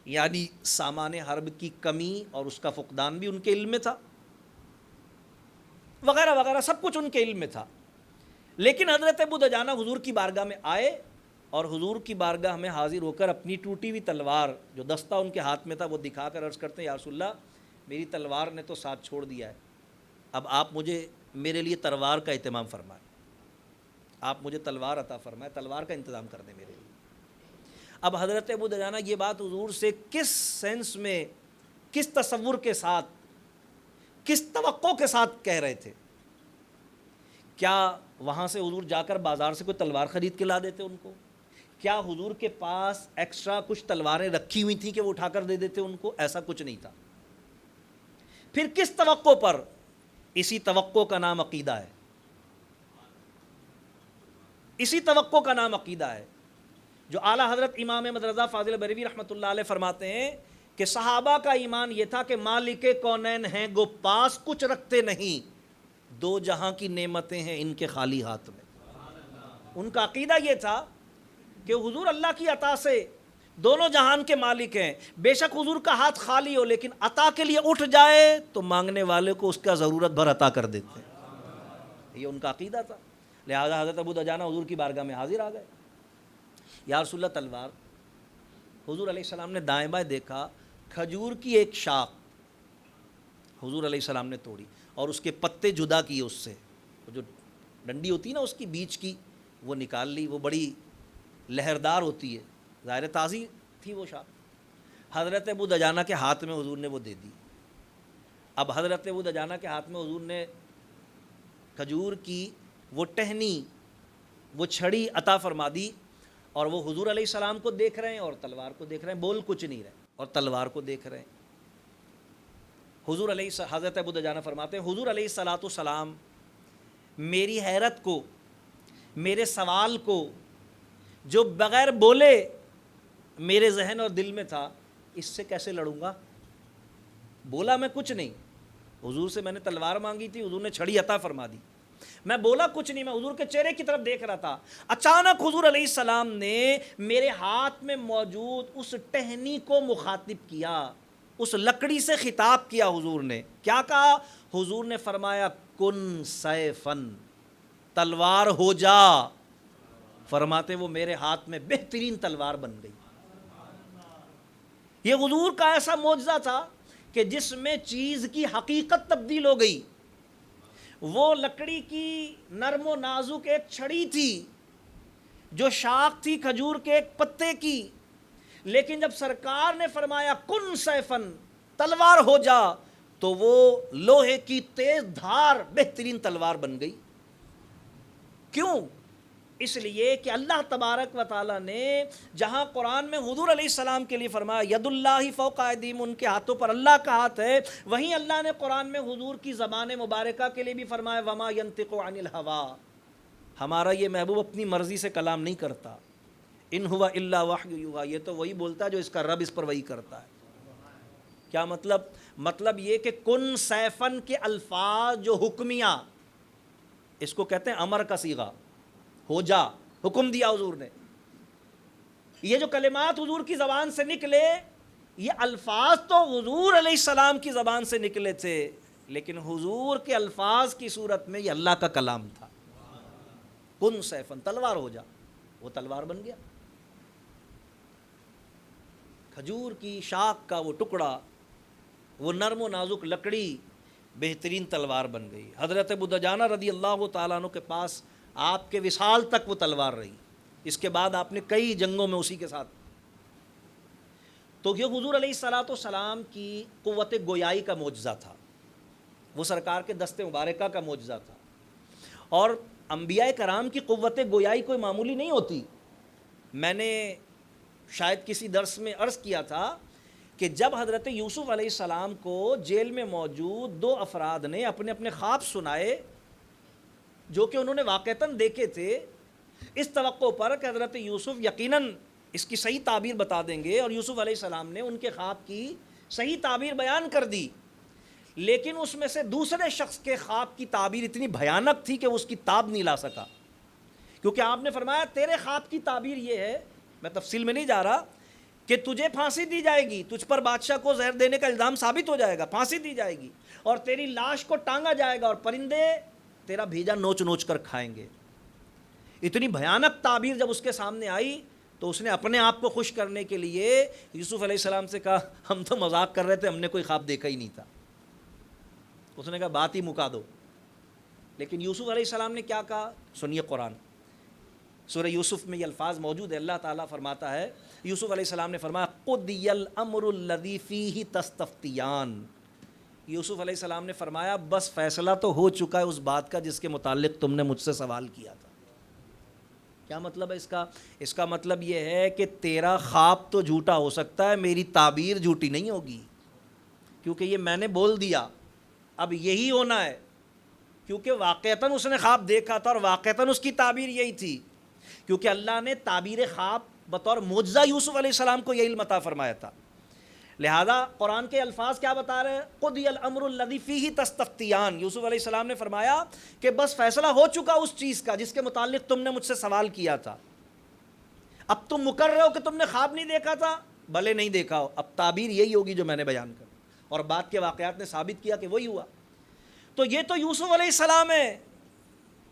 یعنی سامان حرب کی کمی اور اس کا فقدان بھی ان کے علم میں تھا، وغیرہ وغیرہ سب کچھ ان کے علم میں تھا۔ لیکن حضرت ابو دجانہ حضور کی بارگاہ میں آئے اور حضور کی بارگاہ میں حاضر ہو کر اپنی ٹوٹی ہوئی تلوار جو دستہ ان کے ہاتھ میں تھا وہ دکھا کر عرض کرتے ہیں یا رسول اللہ میری تلوار نے تو ساتھ چھوڑ دیا ہے، اب آپ مجھے میرے لیے تلوار کا اہتمام فرمائیں، آپ مجھے تلوار عطا فرمائیں، تلوار کا انتظام کر دیں میرے لیے۔ اب حضرت ابو دجانہ یہ بات حضور سے کس سینس میں، کس تصور کے ساتھ، کس توقع کے ساتھ کہہ رہے تھے؟ کیا وہاں سے حضور جا کر بازار سے کوئی تلوار خرید کے لا دیتے ان کو؟ کیا حضور کے پاس ایکسٹرا کچھ تلواریں رکھی ہوئی تھیں کہ وہ اٹھا کر دے دیتے ان کو؟ ایسا کچھ نہیں تھا۔ پھر کس توقع پر؟ اسی توقع کا نام عقیدہ ہے، اسی توقع کا نام عقیدہ ہے جو اعلیٰ حضرت امام احمد رضا فاضل بریلوی رحمۃ اللہ علیہ فرماتے ہیں کہ صحابہ کا ایمان یہ تھا کہ مالک کونین ہیں گو پاس کچھ رکھتے نہیں، دو جہاں کی نعمتیں ہیں ان کے خالی ہاتھ میں۔ ان کا عقیدہ یہ تھا کہ حضور اللہ کی عطا سے دونوں جہان کے مالک ہیں، بے شک حضور کا ہاتھ خالی ہو لیکن عطا کے لیے اٹھ جائے تو مانگنے والے کو اس کا ضرورت بھر عطا کر دیتے ہیں، یہ ان کا عقیدہ تھا۔ لہذا حضرت ابو دجانہ حضور کی بارگاہ میں حاضر آ گئے، یا رسول اللہ تلوار۔ حضور علیہ السلام نے دائیں بائیں دیکھا، کھجور کی ایک شاخ حضور علیہ السلام نے توڑی اور اس کے پتے جدا کیے، اس سے جو ڈنڈی ہوتی ہے نا اس کی بیچ کی وہ نکال لی، وہ بڑی لہردار ہوتی ہے، ظاہر تازی تھی وہ شاخ، حضرت ابو دجانہ کے ہاتھ میں حضور نے وہ دے دی۔ اب حضرت ابو دجانہ کے ہاتھ میں حضور نے کھجور کی وہ ٹہنی، وہ چھڑی عطا فرما دی اور وہ حضور علیہ السلام کو دیکھ رہے ہیں اور تلوار کو دیکھ رہے ہیں، بول کچھ نہیں رہے اور تلوار کو دیکھ رہے ہیں۔ حضور علیہ حضرت ابو دجانہ فرماتے ہیں حضور علیہ الصلاۃ والسلام میری حیرت کو، میرے سوال کو جو بغیر بولے میرے ذہن اور دل میں تھا، اس سے کیسے لڑوں گا؟ بولا میں کچھ نہیں، حضور سے میں نے تلوار مانگی تھی، حضور نے چھڑی عطا فرما دی، میں بولا کچھ نہیں، میں حضور کے چہرے کی طرف دیکھ رہا تھا۔ اچانک حضور علیہ السلام نے میرے ہاتھ میں موجود اس ٹہنی کو مخاطب کیا، اس لکڑی سے خطاب کیا۔ حضور نے کیا کہا؟ حضور نے فرمایا کن سیفن، تلوار ہو جا۔ فرماتے وہ میرے ہاتھ میں بہترین تلوار بن گئی۔ یہ حضور کا ایسا معجزہ تھا کہ جس میں چیز کی حقیقت تبدیل ہو گئی۔ وہ لکڑی کی نرم و نازک ایک چھڑی تھی جو شاخ تھی کھجور کے ایک پتے کی، لیکن جب سرکار نے فرمایا کن سیفن، تلوار ہو جا، تو وہ لوہے کی تیز دھار بہترین تلوار بن گئی۔ کیوں؟ اس لیے کہ اللہ تبارک و تعالیٰ نے جہاں قرآن میں حضور علیہ السلام کے لیے فرمایا ید اللہ فوق ایدیہم، ان کے ہاتھوں پر اللہ کا ہاتھ ہے، وہیں اللہ نے قرآن میں حضور کی زبان مبارکہ کے لیے بھی فرمایا وما ینطق عن الہویٰ، ہمارا یہ محبوب اپنی مرضی سے کلام نہیں کرتا، ان ہوا الا وحی یوحیٰ، یہ تو وہی بولتا ہے جو اس کا رب اس پر وہی کرتا ہے۔ کیا مطلب؟ مطلب یہ کہ کن سیفن کے الفاظ جو حکمیہ، اس کو کہتے ہیں امر کا صیغہ، ہو جا، حکم دیا حضور نے۔ یہ جو کلمات حضور کی زبان سے نکلے، یہ الفاظ تو حضور علیہ السلام کی زبان سے نکلے تھے، لیکن حضور کے الفاظ کی صورت میں یہ اللہ کا کلام تھا۔ کن سیفن، تلوار ہو جا، وہ تلوار بن گیا۔ کھجور کی شاخ کا وہ ٹکڑا، وہ نرم و نازک لکڑی بہترین تلوار بن گئی۔ حضرت ابو دجانہ رضی اللہ تعالیٰ عنہ کے پاس آپ کے وصال تک وہ تلوار رہی، اس کے بعد آپ نے کئی جنگوں میں اسی کے ساتھ۔ تو یہ حضور علیہ الصلاۃ والسلام کی قوت گویائی کا معجزہ تھا، وہ سرکار کے دست مبارکہ کا معجزہ تھا۔ اور انبیاء کرام کی قوت گویائی کوئی معمولی نہیں ہوتی۔ میں نے شاید کسی درس میں عرض کیا تھا کہ جب حضرت یوسف علیہ السلام کو جیل میں موجود دو افراد نے اپنے اپنے خواب سنائے جو کہ انہوں نے واقعتاً دیکھے تھے، اس توقع پر کہ حضرت یوسف یقیناً اس کی صحیح تعبیر بتا دیں گے، اور یوسف علیہ السلام نے ان کے خواب کی صحیح تعبیر بیان کر دی، لیکن اس میں سے دوسرے شخص کے خواب کی تعبیر اتنی بھیانک تھی کہ وہ اس کی تاب نہیں لا سکا، کیونکہ آپ نے فرمایا تیرے خواب کی تعبیر یہ ہے، میں تفصیل میں نہیں جا رہا، کہ تجھے پھانسی دی جائے گی، تجھ پر بادشاہ کو زہر دینے کا الزام ثابت ہو جائے گا، پھانسی دی جائے گی، اور تیری لاش کو ٹانگا جائے گا اور پرندے تیرا بھیجا نوچ نوچ کر کھائیں گے۔ اتنی بھیانک تعبیر جب اس کے سامنے آئی تو اس نے اپنے آپ کو خوش کرنے کے لیے یوسف علیہ السلام سے کہا ہم تو مذاق کر رہے تھے، ہم نے کوئی خواب دیکھا ہی نہیں تھا۔ اس نے کہا بات ہی مکا دو۔ لیکن یوسف علیہ السلام نے کیا کہا؟ سنیے قرآن، سورہ یوسف میں یہ الفاظ موجود ہے۔ اللہ تعالیٰ فرماتا ہے، یوسف علیہ السلام نے فرمایا قضی الامر الذی فیہ تستفتیان، یوسف علیہ السلام نے فرمایا بس فیصلہ تو ہو چکا ہے اس بات کا جس کے متعلق تم نے مجھ سے سوال کیا تھا۔ کیا مطلب ہے اس کا؟ اس کا مطلب یہ ہے کہ تیرا خواب تو جھوٹا ہو سکتا ہے، میری تعبیر جھوٹی نہیں ہوگی، کیونکہ یہ میں نے بول دیا، اب یہی ہونا ہے، کیونکہ واقعتاً اس نے خواب دیکھا تھا اور واقعتاً اس کی تعبیر یہی تھی، کیونکہ اللہ نے تعبیر خواب بطور معجزہ یوسف علیہ السلام کو یہ علم عطا فرمایا تھا۔ لہذا قرآن کے الفاظ کیا بتا رہے ہیں؟ قضی الامر الذی فیہ تستفتیان، یوسف علیہ السلام نے فرمایا کہ بس فیصلہ ہو چکا اس چیز کا جس کے متعلق تم نے مجھ سے سوال کیا تھا، اب تم مکر رہے ہو کہ تم نے خواب نہیں دیکھا تھا، بھلے نہیں دیکھا ہو، اب تعبیر یہی ہوگی جو میں نے بیان کر، اور بعد کے واقعات نے ثابت کیا کہ وہی ہوا۔ تو یہ تو یوسف علیہ السلام ہے،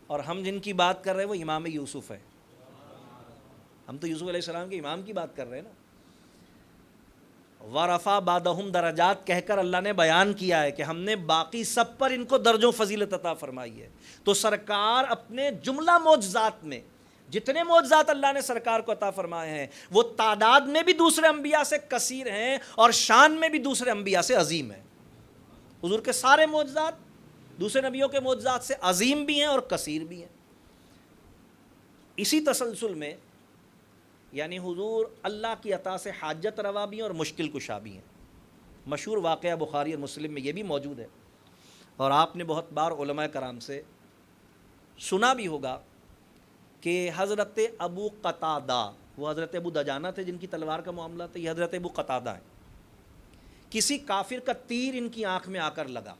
اور ہم جن کی بات کر رہے ہیں وہ امام یوسف ہے، ہم تو یوسف علیہ السلام کے امام کی بات کر رہے ہیں نا۔ ورفع بعدہم درجات کہہ کر اللہ نے بیان کیا ہے کہ ہم نے باقی سب پر ان کو درج و فضیلت عطا فرمائی ہے۔ تو سرکار اپنے جملہ معجزات میں جتنے معجزات اللہ نے سرکار کو عطا فرمائے ہیں وہ تعداد میں بھی دوسرے انبیاء سے کثیر ہیں اور شان میں بھی دوسرے انبیاء سے عظیم ہیں۔ حضور کے سارے معجزات دوسرے نبیوں کے معجزات سے عظیم بھی ہیں اور کثیر بھی ہیں۔ اسی تسلسل میں یعنی حضور اللہ کی عطا سے حاجت روا بھی ہیں اور مشکل کشا بھی ہیں۔ مشہور واقعہ بخاری اور مسلم میں یہ بھی موجود ہے، اور آپ نے بہت بار علماء کرام سے سنا بھی ہوگا کہ حضرت ابو قتادہ، وہ حضرت ابو دجانہ تھے جن کی تلوار کا معاملہ تھا، یہ حضرت ابو قتادہ ہیں، کسی کافر کا تیر ان کی آنکھ میں آ کر لگا،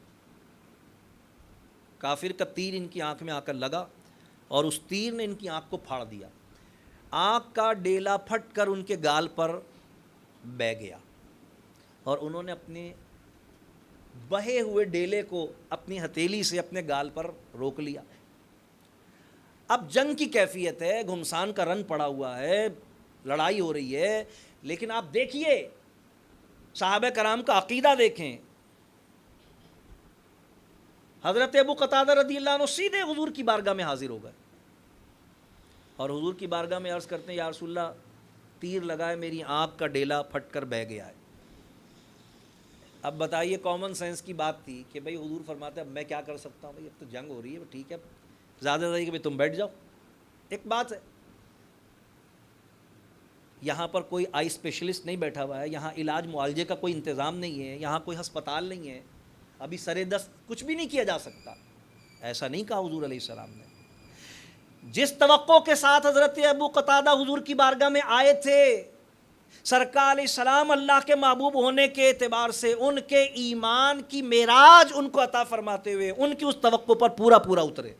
کافر کا تیر ان کی آنکھ میں آ کر لگا اور اس تیر نے ان کی آنکھ کو پھاڑ دیا، آنکھ کا ڈیلا پھٹ کر ان کے گال پر بہہ گیا، اور انہوں نے اپنے بہے ہوئے ڈیلے کو اپنی ہتھیلی سے اپنے گال پر روک لیا۔ اب جنگ کی کیفیت ہے، گھمسان کا رن پڑا ہوا ہے، لڑائی ہو رہی ہے، لیکن آپ دیکھیے صحابہ کرام کا عقیدہ دیکھیں۔ حضرت ابو قتادہ رضی اللہ عنہ سیدھے حضور کی بارگاہ میں حاضر ہو گئے اور حضور کی بارگاہ میں عرض کرتے ہیں یا رسول اللہ تیر لگا ہے، میری آنکھ کا ڈیلا پھٹ کر بہہ گیا ہے۔ اب بتائیے، کامن سینس کی بات تھی کہ بھئی حضور فرماتے ہیں اب میں کیا کر سکتا ہوں، بھئی اب تو جنگ ہو رہی ہے، ٹھیک ہے زیادہ سے کہ بھئی تم بیٹھ جاؤ۔ ایک بات ہے، یہاں پر کوئی آئی اسپیشلسٹ نہیں بیٹھا ہوا ہے، یہاں علاج معالجے کا کوئی انتظام نہیں ہے، یہاں کوئی ہسپتال نہیں ہے، ابھی سرے دست کچھ بھی نہیں کیا جا سکتا، ایسا نہیں کہا حضور علیہ السلام نے۔ جس توقع کے ساتھ حضرت ابو قتادہ حضور کی بارگاہ میں آئے تھے، سرکار علیہ السلام اللہ کے محبوب ہونے کے اعتبار سے ان کے ایمان کی معراج ان کو عطا فرماتے ہوئے ان کی اس توقع پر پورا پورا اترے۔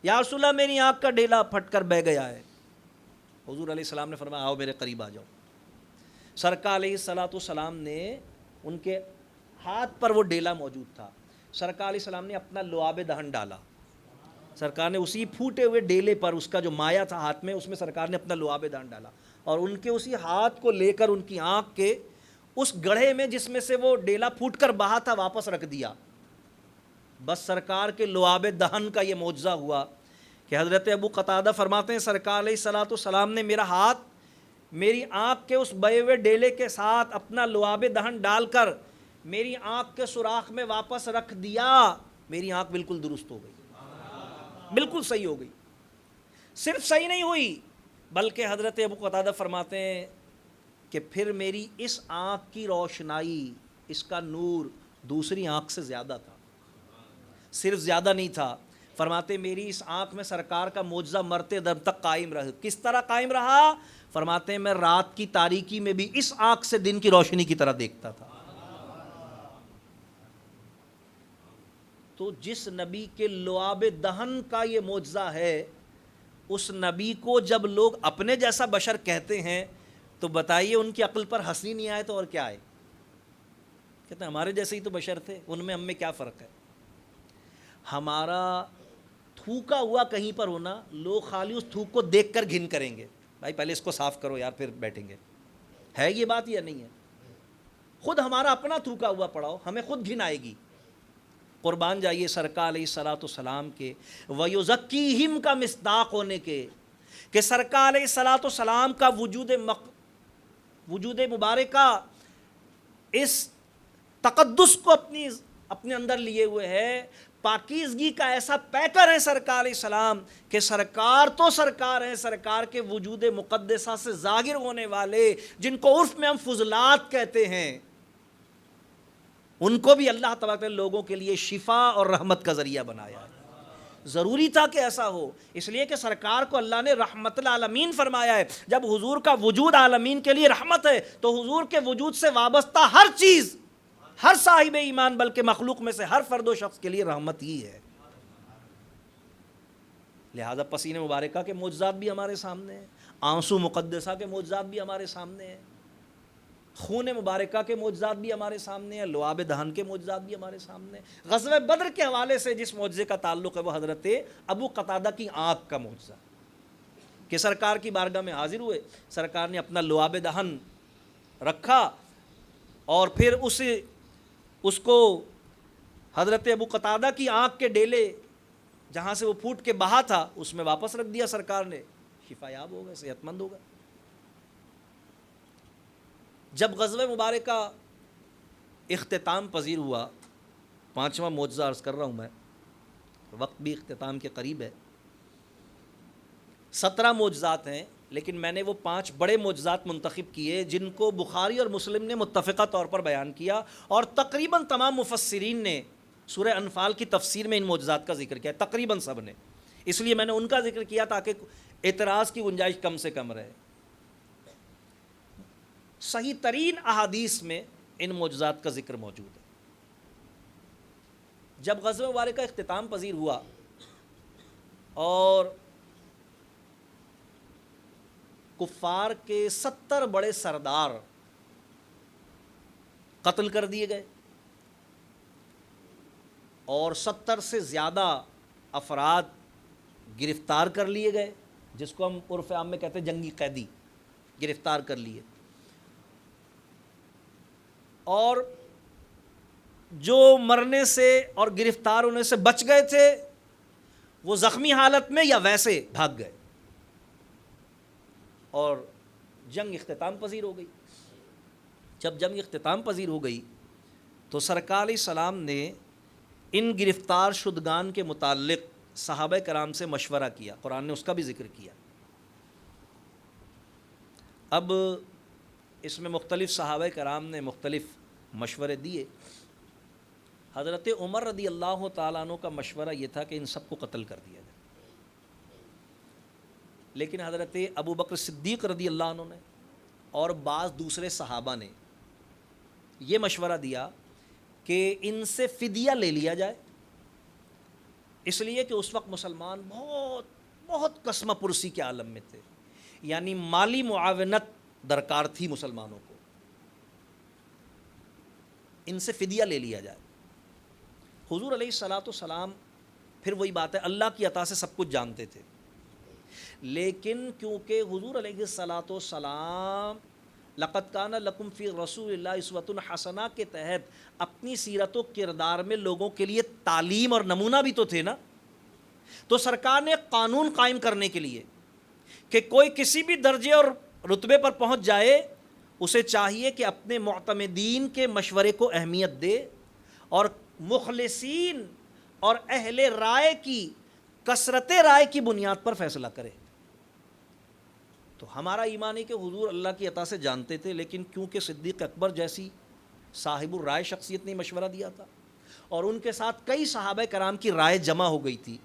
یا رسول اللہ میری آنکھ کا ڈیلا پھٹ کر بہہ گیا ہے۔ حضور علیہ السلام نے فرمایا آؤ میرے قریب آ جاؤ۔ سرکار علیہ السلام نے ان کے ہاتھ پر وہ ڈیلا موجود تھا، سرکار علیہ السلام نے اپنا لعاب دہن ڈالا، سرکار نے اسی پھوٹے ہوئے ڈیلے پر اس کا جو مایا تھا ہاتھ میں، اس میں سرکار نے اپنا لعاب دہن ڈالا اور ان کے اسی ہاتھ کو لے کر ان کی آنکھ کے اس گڑھے میں جس میں سے وہ ڈیلا پھوٹ کر بہا تھا واپس رکھ دیا۔ بس سرکار کے لعاب دہن کا یہ معجزہ ہوا کہ حضرت ابو قتادہ فرماتے ہیں سرکار علیہ السلام نے میرا ہاتھ میری آنکھ کے اس بہے ہوئے ڈیلے کے ساتھ اپنا لعاب دہن ڈال کر میری آنکھ کے سوراخ میں واپس رکھ دیا، میری آنکھ بالکل درست ہو گئی، بالکل صحیح ہو گئی۔ صرف صحیح نہیں ہوئی بلکہ حضرت ابو قتادہ فرماتے ہیں کہ پھر میری اس آنکھ کی روشنائی، اس کا نور دوسری آنکھ سے زیادہ تھا، صرف زیادہ نہیں تھا، فرماتے میری اس آنکھ میں سرکار کا معجزہ مرتے دم تک قائم رہا۔ کس طرح قائم رہا؟ فرماتے ہیں میں رات کی تاریکی میں بھی اس آنکھ سے دن کی روشنی کی طرح دیکھتا تھا۔ تو جس نبی کے لعاب دہن کا یہ معجزہ ہے، اس نبی کو جب لوگ اپنے جیسا بشر کہتے ہیں تو بتائیے ان کی عقل پر ہنسی نہیں آئے تو اور کیا آئے؟ کہتے ہیں ہمارے جیسے ہی تو بشر تھے، ان میں ہم میں کیا فرق ہے؟ ہمارا تھوکا ہوا کہیں پر ہونا، لوگ خالی اس تھوک کو دیکھ کر گھن کریں گے، بھائی پہلے اس کو صاف کرو یار پھر بیٹھیں گے، ہے یہ بات یا نہیں ہے؟ خود ہمارا اپنا تھوکا ہوا پڑاؤ ہمیں خود گھن آئے گی۔ قربان جائیے سرکار علیہ السلام کے وَيُزَكِّيهِمْ کا مصداق ہونے کے کہ سرکار علیہ السلام کا وجود مبارکہ اس تقدس کو اپنے اندر لیے ہوئے ہے، پاکیزگی کا ایسا پیکر ہے سرکار علیہ السلام کہ سرکار تو سرکار ہیں، سرکار کے وجود مقدسہ سے ظاہر ہونے والے جن کو عرف میں ہم فضلات کہتے ہیں، ان کو بھی اللہ تبارک نے لوگوں کے لیے شفا اور رحمت کا ذریعہ بنایا ہے۔ ضروری تھا کہ ایسا ہو، اس لیے کہ سرکار کو اللہ نے رحمت العالمین فرمایا ہے۔ جب حضور کا وجود عالمین کے لیے رحمت ہے تو حضور کے وجود سے وابستہ ہر چیز، ہر صاحب ایمان بلکہ مخلوق میں سے ہر فرد و شخص کے لیے رحمت ہی ہے۔ لہذا پسینے مبارکہ کے معجزات بھی ہمارے سامنے ہیں، آنسو مقدسہ کے معجزات بھی ہمارے سامنے ہیں، خون مبارکہ کے معجزات بھی ہمارے سامنے ہیں، لعاب دہن کے معجزات بھی ہمارے سامنے ہیں۔ غزوہ بدر کے حوالے سے جس معجزے کا تعلق ہے وہ حضرت ابو قتادہ کی آنکھ کا معجزہ کہ سرکار کی بارگاہ میں حاضر ہوئے، سرکار نے اپنا لعاب دہن رکھا اور پھر اس کو حضرت ابو قتادہ کی آنکھ کے ڈیلے جہاں سے وہ پھوٹ کے بہا تھا اس میں واپس رکھ دیا، سرکار نے شفا یاب ہو گئے، صحت مند ہو گئے۔ جب غزوہ مبارکہ اختتام پذیر ہوا، پانچواں معجزہ عرض کر رہا ہوں میں، وقت بھی اختتام کے قریب ہے، 17 معجزات ہیں، لیکن میں نے وہ 5 بڑے معجزات منتخب کیے جن کو بخاری اور مسلم نے متفقہ طور پر بیان کیا، اور تقریباً تمام مفسرین نے سورہ انفال کی تفسیر میں ان معجزات کا ذکر کیا، تقریباً سب نے، اس لیے میں نے ان کا ذکر کیا تاکہ اعتراض کی گنجائش کم سے کم رہے۔ صحیح ترین احادیث میں ان معجزات کا ذکر موجود ہے۔ جب غزوہ مبارکہ اختتام پذیر ہوا اور کفار کے 70 بڑے سردار قتل کر دیے گئے اور 70 سے زیادہ افراد گرفتار کر لیے گئے، جس کو ہم عرف عام میں کہتے ہیں جنگی قیدی، گرفتار کر لیے، اور جو مرنے سے اور گرفتار ہونے سے بچ گئے تھے وہ زخمی حالت میں یا ویسے بھاگ گئے، اور جنگ اختتام پذیر ہو گئی۔ جب جنگ اختتام پذیر ہو گئی تو سرکار علیہ السلام نے ان گرفتار شدگان کے متعلق صحابہ کرام سے مشورہ کیا، قرآن نے اس کا بھی ذکر کیا۔ اب اس میں مختلف صحابہ کرام نے مختلف مشورے دیے۔ حضرت عمر رضی اللہ تعالیٰ عنہ کا مشورہ یہ تھا کہ ان سب کو قتل کر دیا جائے، لیکن حضرت ابو بکر صدیق رضی اللہ عنہ نے اور بعض دوسرے صحابہ نے یہ مشورہ دیا کہ ان سے فدیہ لے لیا جائے، اس لیے کہ اس وقت مسلمان بہت بہت قسمہ پرسی کے عالم میں تھے، یعنی مالی معاونت درکار تھی مسلمانوں کو، ان سے فدیہ لے لیا جائے۔ حضور علیہ الصلاۃ والسلام، پھر وہی بات ہے، اللہ کی عطا سے سب کچھ جانتے تھے، لیکن کیونکہ حضور علیہ الصلاۃ والسلام لقد کان لکم فی رسول اللہ اسوۃ حسنہ کے تحت اپنی سیرت و کردار میں لوگوں کے لیے تعلیم اور نمونہ بھی تو تھے نا، تو سرکار نے قانون قائم کرنے کے لیے کہ کوئی کسی بھی درجے اور رتبے پر پہنچ جائے، اسے چاہیے کہ اپنے معتمدین کے مشورے کو اہمیت دے اور مخلصین اور اہل رائے کی کثرت رائے کی بنیاد پر فیصلہ کرے۔ تو ہمارا ایمان ہے کہ حضور اللہ کی عطا سے جانتے تھے، لیکن کیونکہ صدیق اکبر جیسی صاحب الرائے شخصیت نے مشورہ دیا تھا اور ان کے ساتھ کئی صحابہ کرام کی رائے جمع ہو گئی تھی،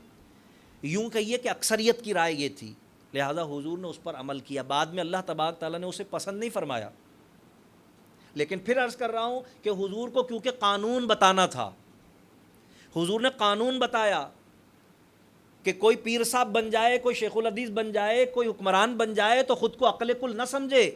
یوں کہیے کہ اکثریت کی رائے یہ تھی، لہذا حضور نے اس پر عمل کیا۔ بعد میں اللہ تبارک تعالیٰ نے اسے پسند نہیں فرمایا، لیکن پھر عرض کر رہا ہوں کہ حضور کو کیونکہ قانون بتانا تھا، حضور نے قانون بتایا کہ کوئی پیر صاحب بن جائے، کوئی شیخ الحدیث بن جائے، کوئی حکمران بن جائے تو خود کو عقل کل نہ سمجھے،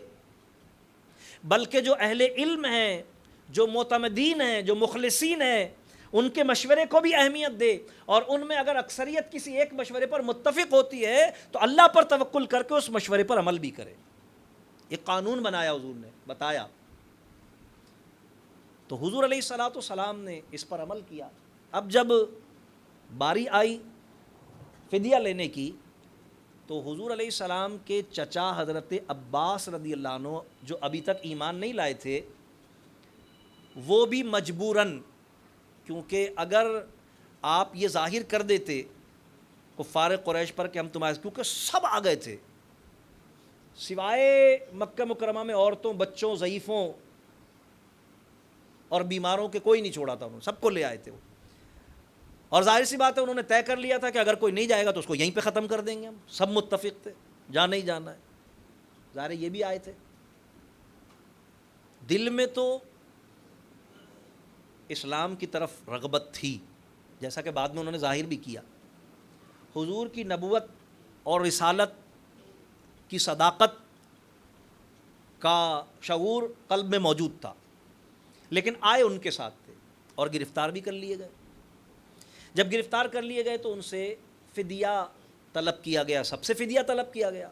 بلکہ جو اہل علم ہیں، جو معتمدین ہیں، جو مخلصین ہیں، ان کے مشورے کو بھی اہمیت دے، اور ان میں اگر اکثریت کسی ایک مشورے پر متفق ہوتی ہے تو اللہ پر توکل کر کے اس مشورے پر عمل بھی کرے۔ یہ قانون بنایا حضور نے، بتایا، تو حضور علیہ الصلاۃ والسلام نے اس پر عمل کیا۔ اب جب باری آئی فدیہ لینے کی تو حضور علیہ السلام کے چچا حضرت عباس رضی اللہ عنہ جو ابھی تک ایمان نہیں لائے تھے، وہ بھی مجبوراً، کیونکہ اگر آپ یہ ظاہر کر دیتے کفار قریش پر کہ ہم تمہارے، کیونکہ سب آ گئے تھے سوائے مکہ مکرمہ میں عورتوں، بچوں، ضعیفوں اور بیماروں کے کوئی نہیں چھوڑا تھا، انہوں سب کو لے آئے تھے وہ، اور ظاہر سی بات ہے انہوں نے طے کر لیا تھا کہ اگر کوئی نہیں جائے گا تو اس کو یہیں پہ ختم کر دیں گے ہم، سب متفق تھے، جانا ہی جانا ہے، ظاہر یہ بھی آئے تھے، دل میں تو اسلام کی طرف رغبت تھی، جیسا کہ بعد میں انہوں نے ظاہر بھی کیا، حضور کی نبوت اور رسالت کی صداقت کا شعور قلب میں موجود تھا، لیکن آئے ان کے ساتھ تھے اور گرفتار بھی کر لیے گئے۔ جب گرفتار کر لیے گئے تو ان سے فدیہ طلب کیا گیا، سب سے فدیہ طلب کیا گیا،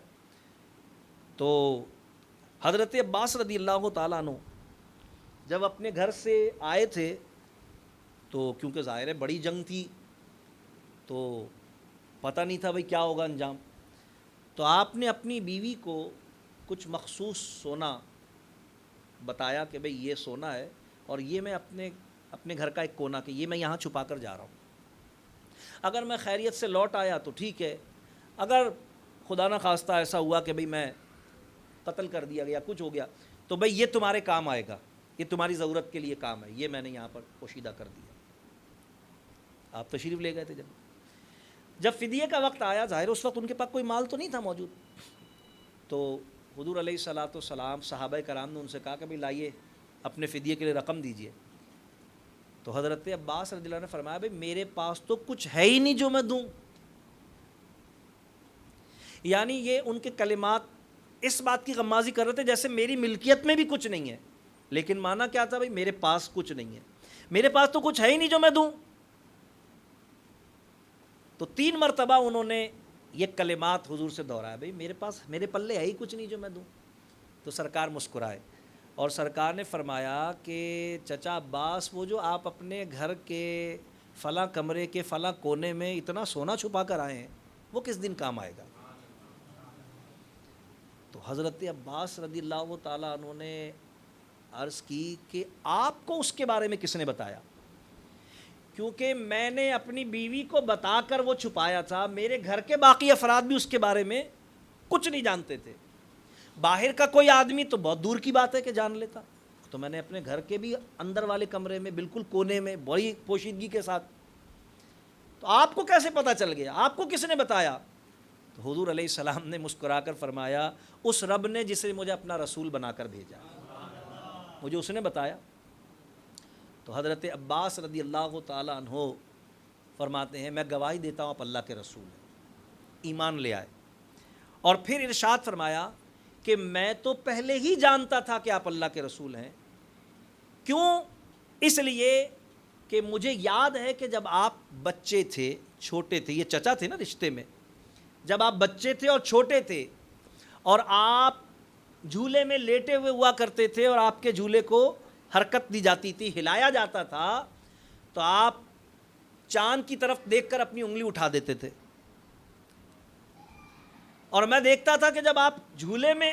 تو حضرت عباس رضی اللہ تعالیٰ عنہ جب اپنے گھر سے آئے تھے تو کیونکہ ظاہر ہے بڑی جنگ تھی تو پتہ نہیں تھا بھئی کیا ہوگا انجام، تو آپ نے اپنی بیوی کو کچھ مخصوص سونا بتایا کہ بھئی یہ سونا ہے اور یہ میں اپنے گھر کا ایک کونا کہ یہ میں یہاں چھپا کر جا رہا ہوں، اگر میں خیریت سے لوٹ آیا تو ٹھیک ہے، اگر خدا نہ خواستہ ایسا ہوا کہ بھئی میں قتل کر دیا گیا، کچھ ہو گیا، تو بھئی یہ تمہارے کام آئے گا، یہ تمہاری ضرورت کے لیے کام ہے، یہ میں نے یہاں پر پوشیدہ کر دیا۔ آپ تشریف لے گئے تھے جب فدیے کا وقت آیا، ظاہر اس وقت ان کے پاس کوئی مال تو نہیں تھا موجود، تو حضور علیہ الصلاۃ والسلام صحابہ کرام نے ان سے کہا کہ بھئی لائیے اپنے فدیے کے لیے رقم دیجئے۔ تو حضرت عباس رضی اللہ عنہ نے فرمایا بھئی میرے پاس تو کچھ ہے ہی نہیں جو میں دوں۔ یعنی یہ ان کے کلمات اس بات کی غمازی کر رہے تھے جیسے میری ملکیت میں بھی کچھ نہیں ہے، لیکن مانا کیا تھا بھئی میرے پاس کچھ نہیں ہے، میرے پاس تو کچھ ہے ہی نہیں جو میں دوں۔ تو 3 مرتبہ انہوں نے یہ کلمات حضور سے دہرایا، بھئی میرے پلے ہے ہی کچھ نہیں جو میں دوں۔ تو سرکار مسکرائے اور سرکار نے فرمایا کہ چچا عباس، وہ جو آپ اپنے گھر کے فلاں کمرے کے فلاں کونے میں اتنا سونا چھپا کر آئے ہیں، وہ کس دن کام آئے گا؟ تو حضرت عباس رضی اللہ تعالیٰ عنہ نے عرض کی کہ آپ کو اس کے بارے میں کس نے بتایا؟ کیونکہ میں نے اپنی بیوی کو بتا کر وہ چھپایا تھا، میرے گھر کے باقی افراد بھی اس کے بارے میں کچھ نہیں جانتے تھے، باہر کا کوئی آدمی تو بہت دور کی بات ہے کہ جان لیتا، تو میں نے اپنے گھر کے بھی اندر والے کمرے میں بالکل کونے میں بڑی پوشیدگی کے ساتھ، تو آپ کو کیسے پتہ چل گیا؟ آپ کو کس نے بتایا؟ تو حضور علیہ السلام نے مسکرا کر فرمایا اس رب نے جسے مجھے اپنا رسول بنا کر بھیجا، مجھے اس نے بتایا۔ تو حضرت عباس رضی اللہ تعالیٰ عنہ فرماتے ہیں میں گواہی دیتا ہوں آپ اللہ کے رسول ہیں، ایمان لے آئے۔ اور پھر ارشاد فرمایا کہ میں تو پہلے ہی جانتا تھا کہ آپ اللہ کے رسول ہیں، کیوں؟ اس لیے کہ مجھے یاد ہے کہ جب آپ بچے تھے، چھوٹے تھے، یہ چچا تھے نا رشتے میں، جب آپ بچے تھے اور چھوٹے تھے اور آپ جھولے میں لیٹے ہوئے ہوا کرتے تھے اور آپ کے جھولے کو حرکت دی جاتی تھی، ہلایا جاتا تھا، تو آپ چاند کی طرف دیکھ کر اپنی انگلی اٹھا دیتے تھے، اور میں دیکھتا تھا کہ جب آپ جھولے میں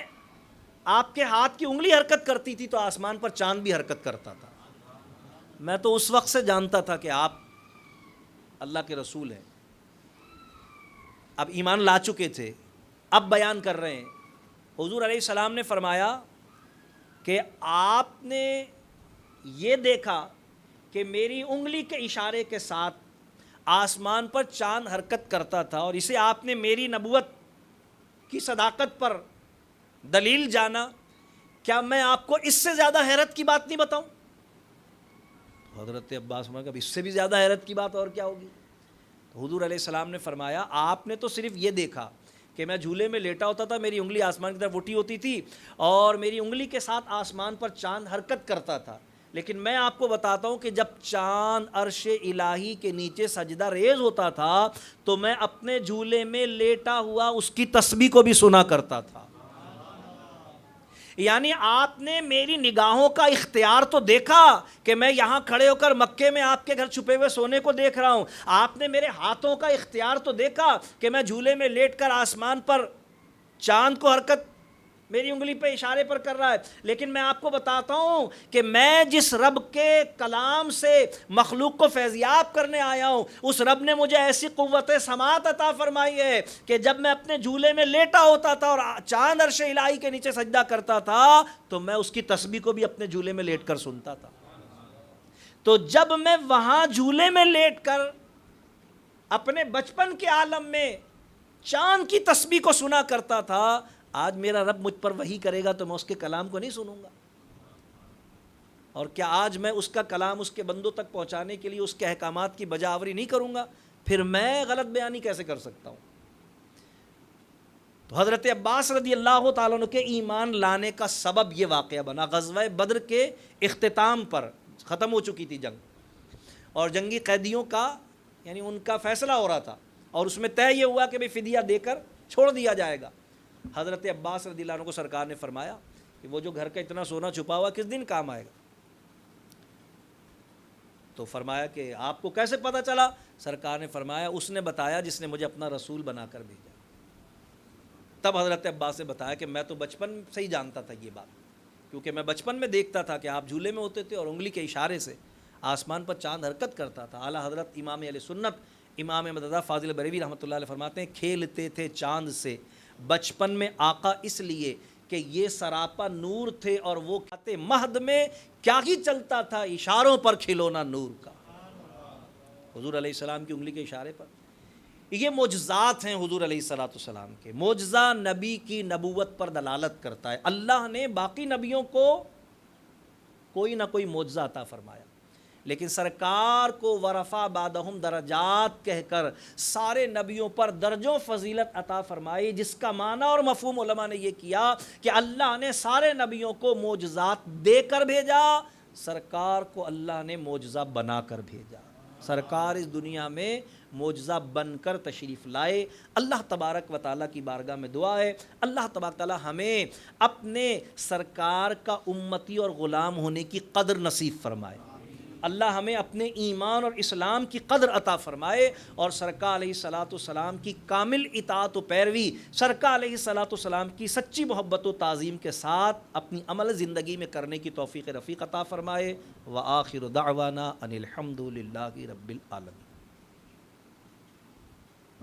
آپ کے ہاتھ کی انگلی حرکت کرتی تھی تو آسمان پر چاند بھی حرکت کرتا تھا۔ میں تو اس وقت سے جانتا تھا کہ آپ اللہ کے رسول ہیں۔ اب ایمان لا چکے تھے، اب بیان کر رہے ہیں۔ حضور علیہ السلام نے فرمایا کہ آپ نے یہ دیکھا کہ میری انگلی کے اشارے کے ساتھ آسمان پر چاند حرکت کرتا تھا، اور اسے آپ نے میری نبوت کی صداقت پر دلیل جانا، کیا میں آپ کو اس سے زیادہ حیرت کی بات نہیں بتاؤں؟ حضرت عباس کہ اب اس سے بھی زیادہ حیرت کی بات اور کیا ہوگی؟ تو حضور علیہ السلام نے فرمایا آپ نے تو صرف یہ دیکھا کہ میں جھولے میں لیٹا ہوتا تھا، میری انگلی آسمان کی طرف اٹھی ہوتی تھی اور میری انگلی کے ساتھ آسمان پر چاند حرکت کرتا تھا، لیکن میں آپ کو بتاتا ہوں کہ جب چاند عرش الہی کے نیچے سجدہ ریز ہوتا تھا تو میں اپنے جھولے میں لیٹا ہوا اس کی تسبیح کو بھی سنا کرتا تھا۔ یعنی آپ نے میری نگاہوں کا اختیار تو دیکھا کہ میں یہاں کھڑے ہو کر مکے میں آپ کے گھر چھپے ہوئے سونے کو دیکھ رہا ہوں، آپ نے میرے ہاتھوں کا اختیار تو دیکھا کہ میں جھولے میں لیٹ کر آسمان پر چاند کو حرکت میری انگلی پہ اشارے پر کر رہا ہے، لیکن میں آپ کو بتاتا ہوں کہ میں جس رب کے کلام سے مخلوق کو فیضیاب کرنے آیا ہوں، اس رب نے مجھے ایسی قوت سماعت عطا فرمائی ہے کہ جب میں اپنے جھولے میں لیٹا ہوتا تھا اور چاند عرش الہی کے نیچے سجدہ کرتا تھا تو میں اس کی تسبیح کو بھی اپنے جھولے میں لیٹ کر سنتا تھا۔ تو جب میں وہاں جھولے میں لیٹ کر اپنے بچپن کے عالم میں چاند کی تسبیح کو سنا کرتا تھا، آج میرا رب مجھ پر وحی کرے گا تو میں اس کے کلام کو نہیں سنوں گا؟ اور کیا آج میں اس کا کلام اس کے بندوں تک پہنچانے کے لیے اس کے احکامات کی بجاوری نہیں کروں گا؟ پھر میں غلط بیانی کیسے کر سکتا ہوں؟ تو حضرت عباس رضی اللہ تعالیٰ عنہ کے ایمان لانے کا سبب یہ واقعہ بنا۔ غزوہ بدر کے اختتام پر ختم ہو چکی تھی جنگ، اور جنگی قیدیوں کا یعنی ان کا فیصلہ ہو رہا تھا، اور اس میں طے یہ ہوا کہ بھئی فدیہ دے کر چھوڑ دیا جائے گا۔ حضرت عباس رضی اللہ عنہ کو سرکار نے فرمایا کہ وہ جو گھر کا اتنا سونا چھپا ہوا کس دن کام آئے گا؟ تو فرمایا کہ آپ کو کیسے پتہ چلا؟ سرکار نے فرمایا اس نے بتایا جس نے مجھے اپنا رسول بنا کر بھیجا۔ تب حضرت عباس نے بتایا کہ میں تو بچپن سے ہی جانتا تھا یہ بات، کیونکہ میں بچپن میں دیکھتا تھا کہ آپ جھولے میں ہوتے تھے اور انگلی کے اشارے سے آسمان پر چاند حرکت کرتا تھا۔ اعلیٰ حضرت امام اہل سنت امام احمد رضا فاضل بریلوی رحمۃ اللہ علیہ فرماتے ہیں کھیلتے تھے چاند سے بچپن میں آقا اس لیے کہ یہ سراپا نور تھے اور وہ خط مہد میں کیا ہی چلتا تھا، اشاروں پر کھلونا نور کا، حضور علیہ السلام کی انگلی کے اشارے پر۔ یہ معجزات ہیں حضور علیہ الصلوۃ والسلام کے، معجزہ نبی کی نبوت پر دلالت کرتا ہے۔ اللہ نے باقی نبیوں کو کوئی نہ کوئی معجزہ عطا فرمایا، لیکن سرکار کو ورفع بعدہم درجات کہہ کر سارے نبیوں پر درجوں فضیلت عطا فرمائی، جس کا معنی اور مفہوم علماء نے یہ کیا کہ اللہ نے سارے نبیوں کو معجزات دے کر بھیجا، سرکار کو اللہ نے معجزہ بنا کر بھیجا۔ سرکار اس دنیا میں معجزہ بن کر تشریف لائے۔ اللہ تبارک و تعالیٰ کی بارگاہ میں دعا ہے، اللہ تبارک و تعالیٰ ہمیں اپنے سرکار کا امتی اور غلام ہونے کی قدر نصیب فرمائے، اللہ ہمیں اپنے ایمان اور اسلام کی قدر عطا فرمائے، اور سرکار علیہ الصلوۃ والسلام کی کامل اطاعت و پیروی، سرکار علیہ الصلوۃ والسلام کی سچی محبت و تعظیم کے ساتھ اپنی عمل زندگی میں کرنے کی توفیق رفیق عطا فرمائے۔ وآخر دعوانا ان الحمد للہ رب العالمین۔